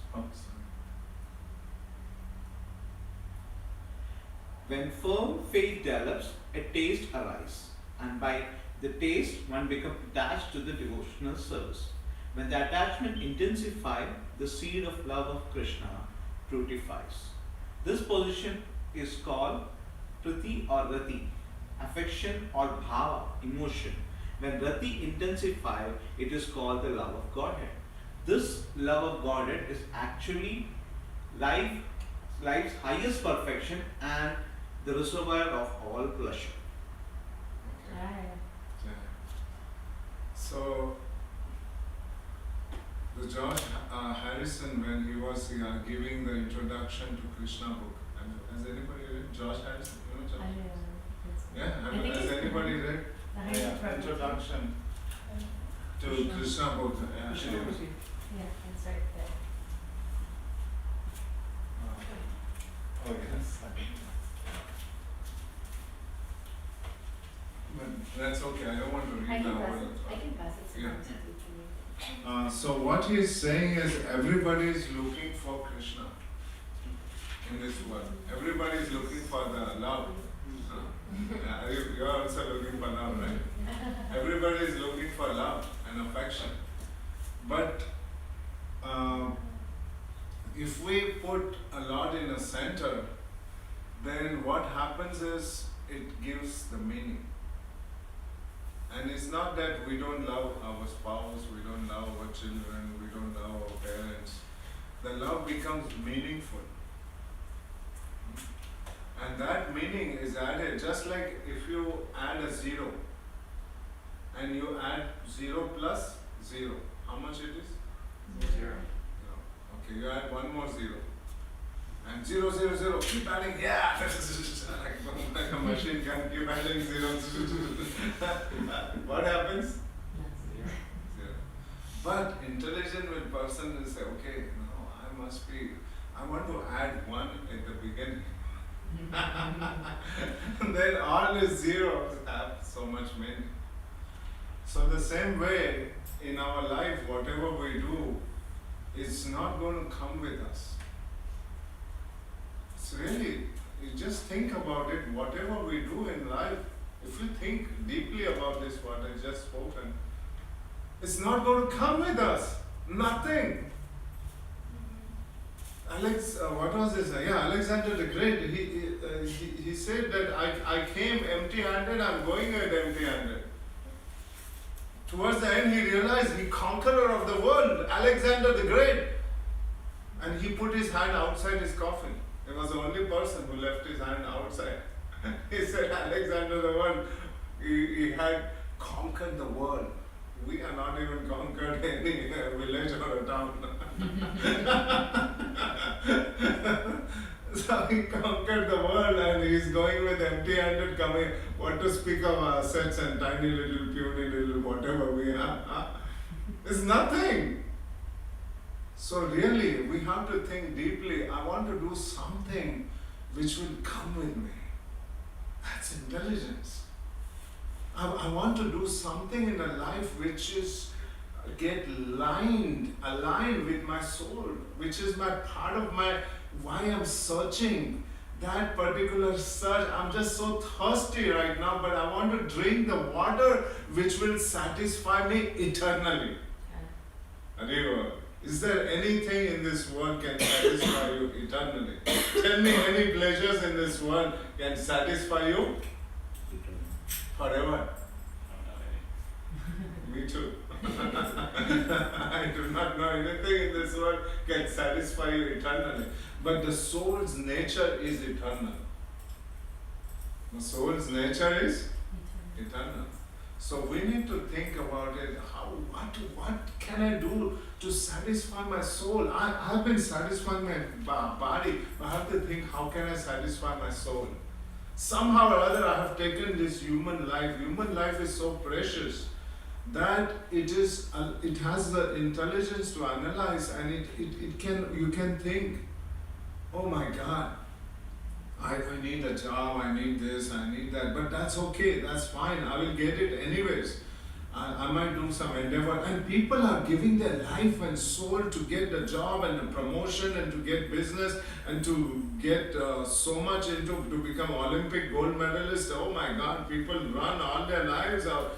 When firm faith develops, a taste arises, and by the taste, one becomes attached to the devotional service. When the attachment intensifies, the seed of love of Krishna fructifies. This position is called Priti or Rati, affection or bhava, emotion. When Rati intensifies, it is called the love of Godhead. This love of Godhead is actually life's highest perfection and the reservoir of all pleasure. Okay. Right. Yeah. So, the George Harrison, when he was giving the introduction to Krishna book, has anybody read George Harrison? You know George? Yeah, I think has it's- anybody read The highest purpose. introduction to Krishna book? Yeah. Yeah, that's right there. Oh yes. But that's okay. I don't want to read the whole. I can pass it. Yeah. So what he is saying is everybody is looking for Krishna in this world. Everybody is looking for the love. Yeah, you are also looking for love, right? Everybody is looking for love and affection. But if we put a lot in a center, then what happens is it gives the meaning. And it's not that we don't love our spouse, we don't love our children, we don't love our parents. The love becomes meaningful. And that meaning is added just like if you add a 0 and you add 0 plus 0. How much it is? 0. No. Okay, you add one more 0. And 0, 0, 0, keep adding, yeah! Like a machine can keep adding zeros. What happens? 0. But intelligent person will say, okay, no, I want to add one at the beginning. And then all these zeros have so much meaning. So the same way in our life, whatever we do, it's not going to come with us. It's really, you just think about it, whatever we do in life, if you think deeply about this, what I just spoken, it's not going to come with us. Nothing. What was this? Alexander the Great, he said that I came empty-handed, I'm going out empty-handed. Towards the end, he realized he conqueror of the world, Alexander the Great. And he put his hand outside his coffin. He was the only person who left his hand outside. He said, Alexander the One, he had conquered the world. We are not even conquered any village or a town. So he conquered the world and he is going with empty-handed coming. What to speak of assets and tiny little, puny little, whatever we have. It's nothing. So really, we have to think deeply. I want to do something which will come with me. That's intelligence. I want to do something in a life which is aligned with my soul, which is my part of my why I'm searching. That particular search, I'm just so thirsty right now, but I want to drink the water which will satisfy me eternally. Ariva, is there anything in this world can satisfy you eternally? Tell me any pleasures in this world can satisfy you forever. Me too. I do not know anything in this world can satisfy you eternally. But the soul's nature is eternal. The soul's nature is eternal. So we need to think about it. What can I do to satisfy my soul? I have been satisfying my body. I have to think, how can I satisfy my soul? Somehow or other I have taken this human life. Human life is so precious that it has the intelligence to analyze, and you can think, oh my God, I need a job, I need this, I need that, but that's okay, that's fine, I will get it anyways. I might do some endeavor, and people are giving their life and soul to get the job and the promotion and to get business and to get so much into to become Olympic gold medalist. Oh my God, people run all their lives out.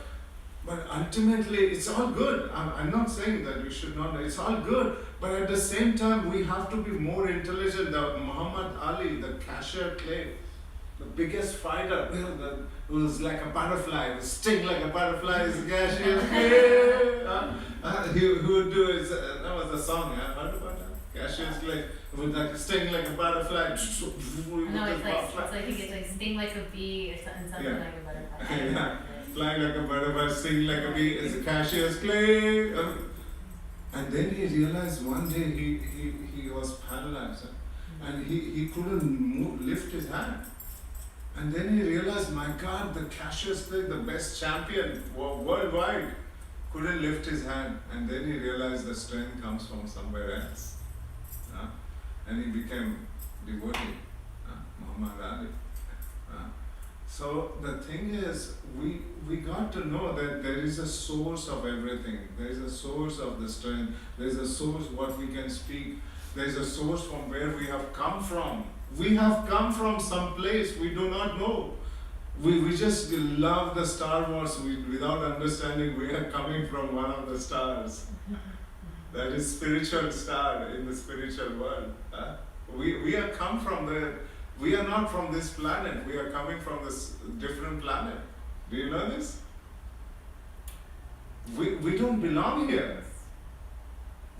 But ultimately, it's all good. I'm not saying that we should not, it's all good. But at the same time, we have to be more intelligent. Muhammad Ali, the cashier clay, the biggest fighter, who was like a butterfly, sting like a butterfly, is cashier clay. He would do it, that was the song, I heard about that. Cashier's clay, with like sting like a butterfly. No, it's like sting like a bee or something Yeah. like a butterfly. Yeah. Fly like a butterfly, sting like a bee, is a cashier's clay. And then he realized one day he was paralyzed and he couldn't lift his hand. And then he realized, my God, the cashier's clay, the best champion worldwide, couldn't lift his hand. And then he realized the strength comes from somewhere else. And he became devotee, Muhammad Ali. So the thing is, we got to know that there is a source of everything. There is a source of the strength. There is a source what we can speak. There is a source from where we have come from. We have come from some place we do not know. We just love the Star Wars without understanding we are coming from one of the stars. That is spiritual star in the spiritual world. We are come from there. We are not from this planet. We are coming from this different planet. Do you know this? We don't belong here.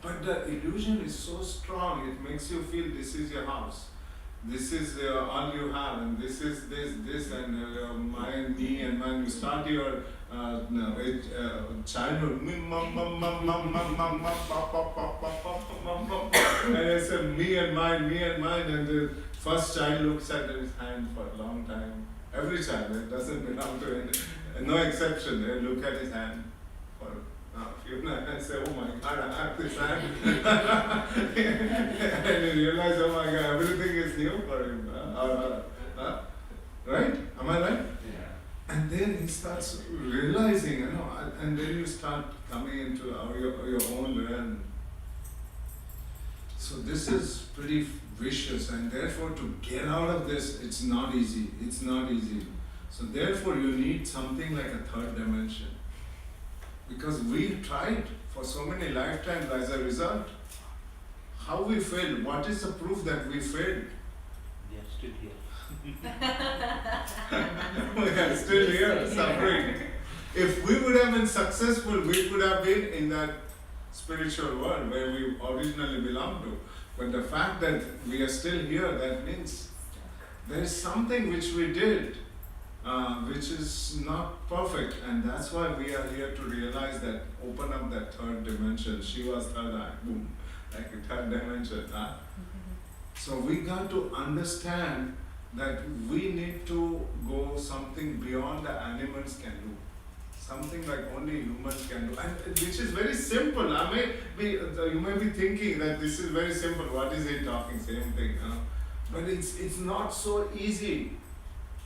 But the illusion is so strong, it makes you feel this is your house. This is all you have, and this is this, and mine, me, and mine. You start your childhood. And it's a me and mine, and the first child looks at his hand for a long time. Every child, it doesn't belong to any, no exception. They look at his hand for and I say, oh my God, I have this hand. And you realize, oh my God, everything is new for him. Right? Am I right? Yeah. And then he starts realizing, and then you start coming into your own realm. So this is pretty vicious, and therefore to get out of this, it's not easy. It's not easy. So therefore you need something like a third dimension. Because we tried for so many lifetimes as a result. How we failed? What is the proof that we failed? They are still here. We are still here suffering. If we would have been successful, we could have been in that spiritual world where we originally belonged to. But the fact that we are still here, that means there is something which we did which is not perfect, and that's why we are here to realize that, open up that third dimension. Shiva's third eye, boom, like a third dimension. So we got to understand that we need to go something beyond the animals can do. Something like only humans can do, and which is very simple. You may be thinking that this is very simple. What is he talking? Same thing, but it's not so easy,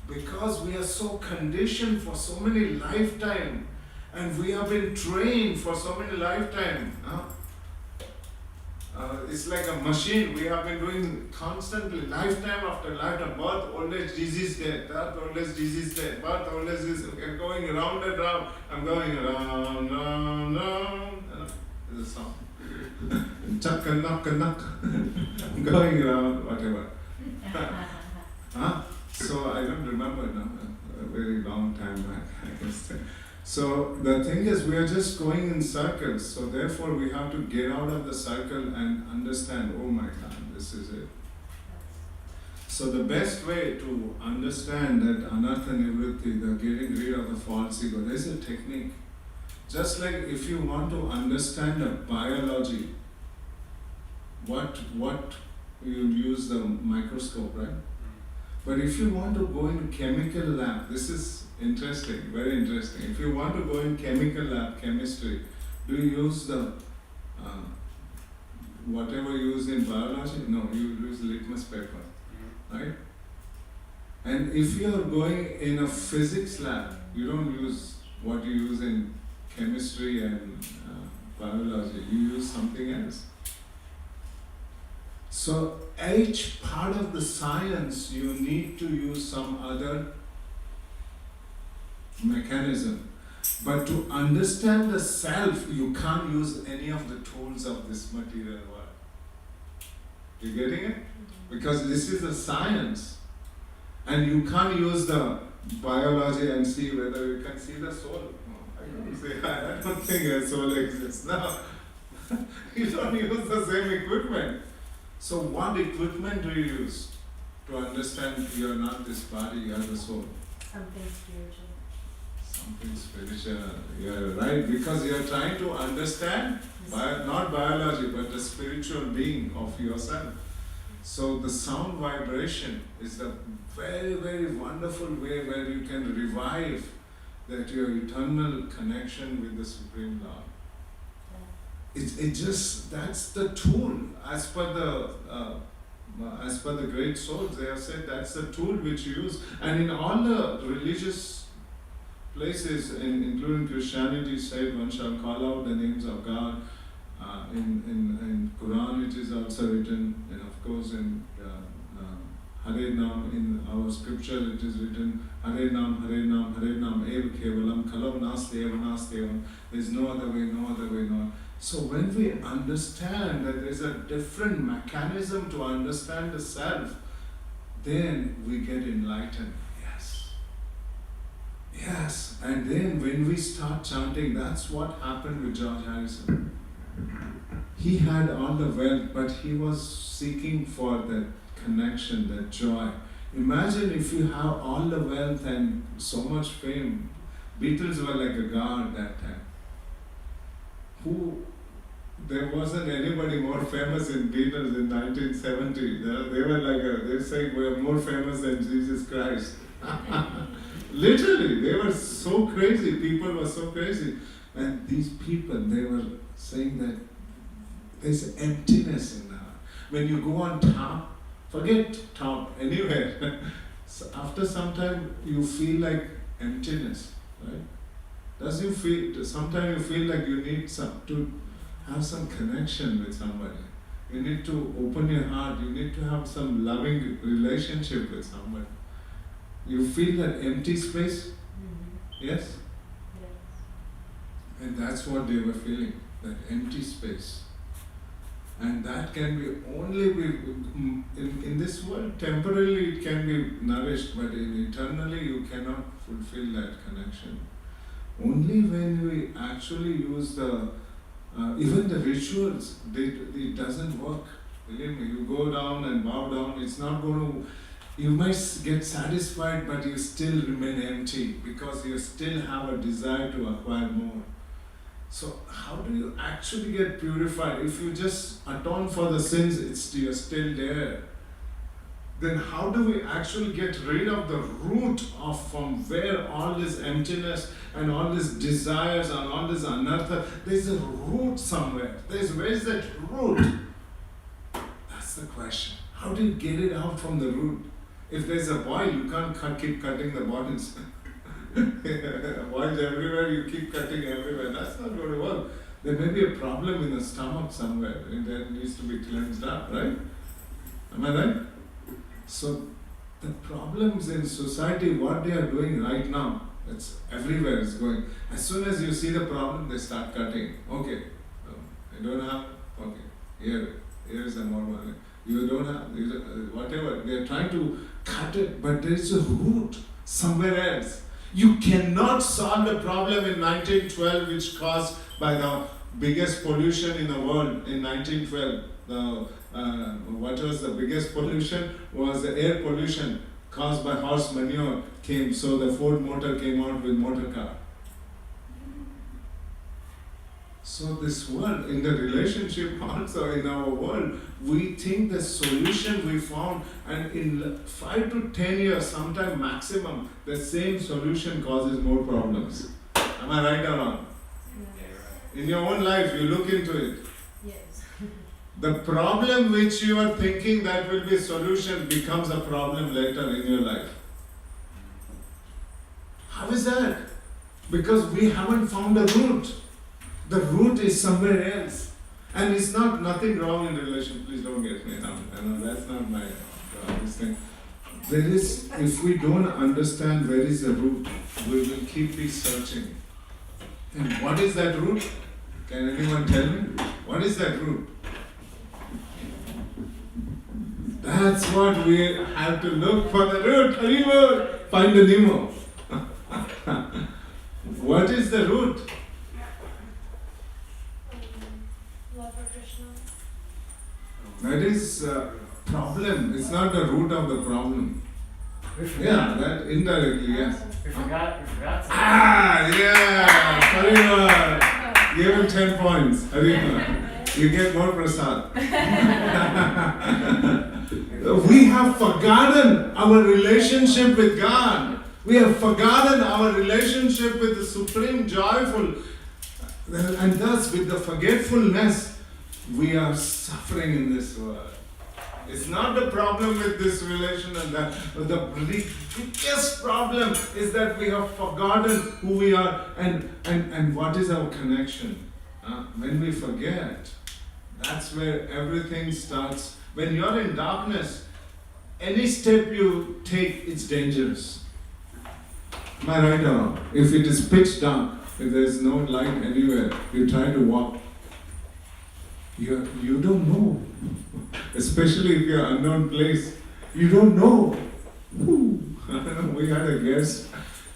because we are so conditioned for so many lifetimes, and we have been trained for so many lifetimes. It's like a machine. We have been doing constantly, lifetime after lifetime, birth, old age, disease, death, birth, old age, disease, death, birth, old age, disease. We are going round and round. I'm going round, round, round. There's a song. Chakka, knock. I'm going around, whatever. So I don't remember now, a very long time back, I guess. So the thing is, we are just going in circles. So therefore, we have to get out of the circle and understand, oh my God, this is it. So the best way to understand that anartha nivritti, the getting rid of the false ego, there is a technique. Just like if you want to understand the biology, what you use the microscope, right? But if you want to go into chemical lab, this is interesting, very interesting. If you want to go in chemical lab, chemistry, do you use the whatever you use in biology? No, you use litmus paper, right? And if you are going in a physics lab, you don't use what you use in chemistry and biology. You use something else. So each part of the science, you need to use some other mechanism. But to understand the self, you can't use any of the tools of this material world. You getting it? Because this is a science. And you can't use the biology and see whether you can see the soul. I don't think a soul exists. No. You don't use the same equipment. So what equipment do you use to understand you are not this body, you are the soul? Something spiritual. Something spiritual, you are right, because you are trying to understand, not biology, but the spiritual being of yourself. So the sound vibration is a very, very wonderful way where you can revive that your eternal connection with the Supreme Lord. It just, that's the tool. As per the great souls, they have said that's the tool which you use. And in all the religious places, including Christianity, said one shall call out the names of God. In Quran it is also written, and of course in Hare Nam, in our scripture it is written, Hare Nam, Eva Kevalam, Kalav Nastevam. There is no other way, no. So when we understand that there is a different mechanism to understand the self, then we get enlightened. Yes. And then when we start chanting, that's what happened with George Harrison. He had all the wealth, but he was seeking for that connection, that joy. Imagine if you have all the wealth and so much fame. Beatles were like a god that time. There wasn't anybody more famous in Beatles in 1970. They were like, they're saying we are more famous than Jesus Christ. Literally, they were so crazy. People were so crazy. And these people, they were saying that there's emptiness in the heart. When you go on top, forget top, anywhere. So after some time, you feel like emptiness, right? Does you feel, sometimes you feel like you need to have some connection with somebody. You need to open your heart, you need to have some loving relationship with somebody. You feel that empty space? Yes? Yes. And that's what they were feeling, that empty space. And that can be only be, in this world, temporarily it can be nourished, but eternally you cannot fulfill that connection. Only when we actually use even the rituals, it doesn't work. Believe me, you go down and bow down, it's not going to, you might get satisfied, but you still remain empty because you still have a desire to acquire more. So how do you actually get purified? If you just atone for the sins, you're still there. Then how do we actually get rid of the root of from where all this emptiness and all these desires and all this anartha, there's a root somewhere. Where's that root? That's the question. How do you get it out from the root? If there's a boil, you can't keep cutting the bottles. Boils everywhere, you keep cutting everywhere. That's not going to work. There may be a problem in the stomach somewhere and that needs to be cleansed up, right? Am I right? So the problems in society, what they are doing right now, it's everywhere is going. As soon as you see the problem, they start cutting. Okay, I don't have, okay, here's the more money. You don't have, whatever. They are trying to cut it, but there is a root somewhere else. You cannot solve the problem in 1912, which caused by the biggest pollution in the world in 1912. What was the biggest pollution? Was the air pollution caused by horse manure came. So the Ford motor came out with motor car. So this world, in the relationship also in our world, we think the solution we found, and in 5 to 10 years, sometime maximum, the same solution causes more problems. Am I right or wrong? In your own life, you look into it. Yes. The problem which you are thinking that will be a solution becomes a problem later in your life. How is that? Because we haven't found a root. The root is somewhere else. And it's not nothing wrong in relation. Please don't get me wrong. I know that's not my this thing. There is, if we don't understand where is the root, we will keep searching. And what is that root? Can anyone tell me? What is that root? That's what we have to look for, the root. Haribol, find the Nemo. What is the root? Love for Krishna. That is problem. It's not the root of the problem. Yeah, that indirectly, yes. We forgot something. Yeah! Haribol. Give him 10 points. Haribol. You get more prasad. We have forgotten our relationship with God. We have forgotten our relationship with the Supreme Joyful. And thus, with the forgetfulness, we are suffering in this world. It's not the problem with this relation and that, but the biggest problem is that we have forgotten who we are and what is our connection. When we forget, that's where everything starts. When you're in darkness, any step you take, it's dangerous. Am I right or wrong? If it is pitch dark, if there is no light anywhere, you try to walk. You don't know. Especially if you're unknown place, you don't know. We had a guest,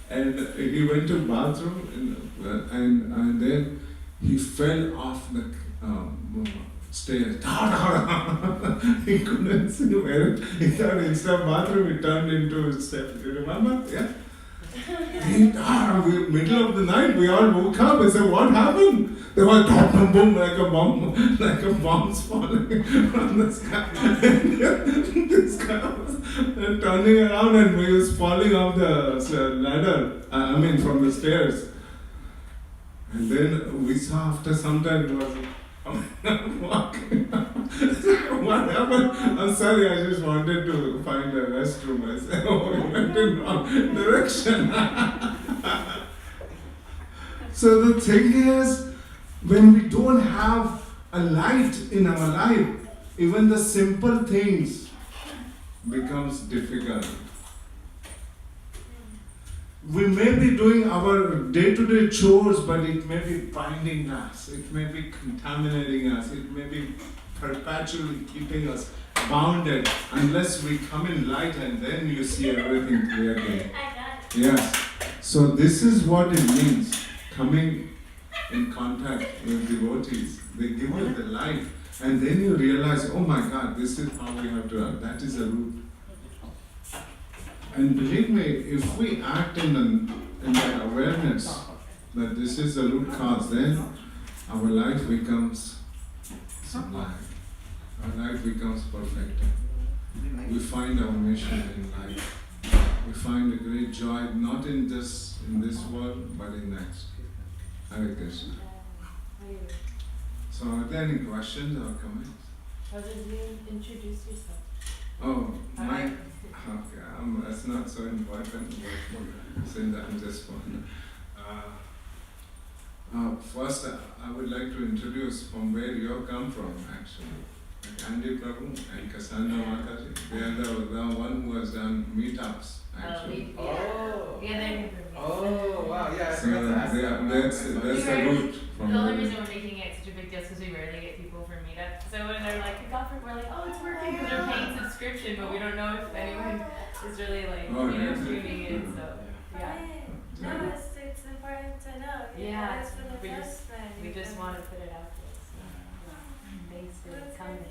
and he went to bathroom, and then he fell off the stairs. He couldn't see where he thought instead of bathroom, it turned into a step. You remember? Yeah. Middle of the night, we all woke up and said, "What happened?" There was boom, boom, like a bombs falling from the sky. And this guy was turning around and he was falling off the ladder. I mean, from the stairs. And then we saw after some time it was walking. What happened? I'm sorry, I just wanted to find a restroom. I said, "Oh, we went in wrong direction." So the thing is, when we don't have a light in our life, even the simple things becomes difficult. We may be doing our day-to-day chores, but it may be binding us, it may be contaminating us, it may be perpetually keeping us bounded unless we come in light and then you see everything clearly. Yes. So this is what it means, coming in contact with devotees. They give you the light and then you realize, oh my God, this is how we have to act. That is the root. And believe me, if we act in that awareness that this is the root cause, then our life becomes sublime. Our life becomes perfect. We find our mission in life. We find a great joy, not in this world, but in next. Hare Krishna. So, are there any questions or comments? How did you introduce yourself? Oh, okay, that's not so important, but since I'm just one. First, I would like to introduce from where you have come from, actually. Like Andy Prabhu and Cassandra Mataji. They are the one who has done meetups, actually. Oh, wow, yeah, I So forgot to ask that's the root from The only where. reason we're making it such a big deal is because we rarely get people for meetups. So when they're like, kick off, we're like, oh, it's working because they're paying subscription, but we don't know if anyone is really like, Oh, you know, really? tuning in. So yeah, No, it's important to know. Yeah, It's for the we just- investment. we just want to put it out there. So thanks for That's coming.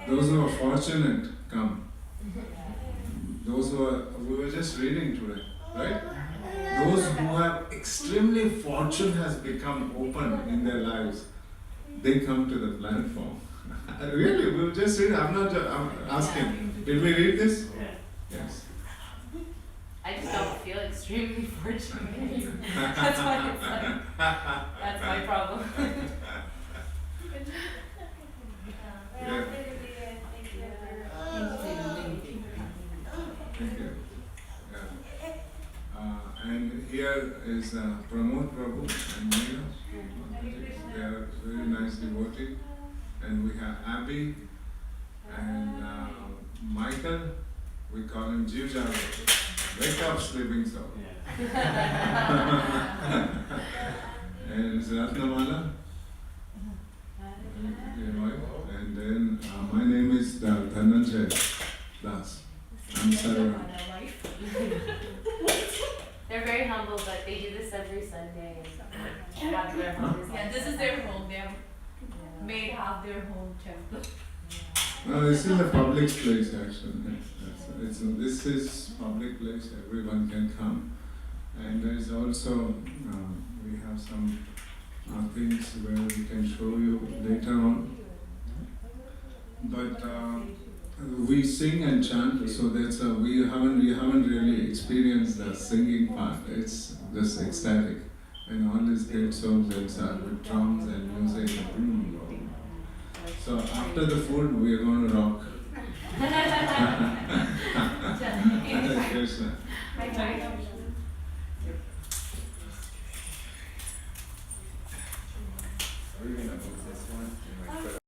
Those who are fortunate come. Yeah. Those who are, we were just reading today, right? Those who have extremely fortune has become open in their lives, they come to the platform. Really, we were just reading. I'm asking. Did we read this? Yes. I just don't feel extremely fortunate. That's why it's like, that's my problem. We're happy to be here. Thank you Thank you. Yeah. And here is Pramod Prabhu and Meera. They are very nice devotee. And we have Abby and Michael. We call him Jiv Java. Wake up, sleeping soul. And it's Ratnamala. And then my name is Dhananjaya. Das. I'm Sarva. They're very humble, but they do this every Sunday and have their home. Yeah, this is their home. They have made half their home temple. No, this is a public place actually. This is public place, everyone can come. And there is also, we have some things where we can show you later on. But we sing and chant, so that's we haven't really experienced the singing part. It's just ecstatic, and all these great souls inside with drums and music. So after the food, we are going to rock. Hare Krishna. Are we gonna move this one?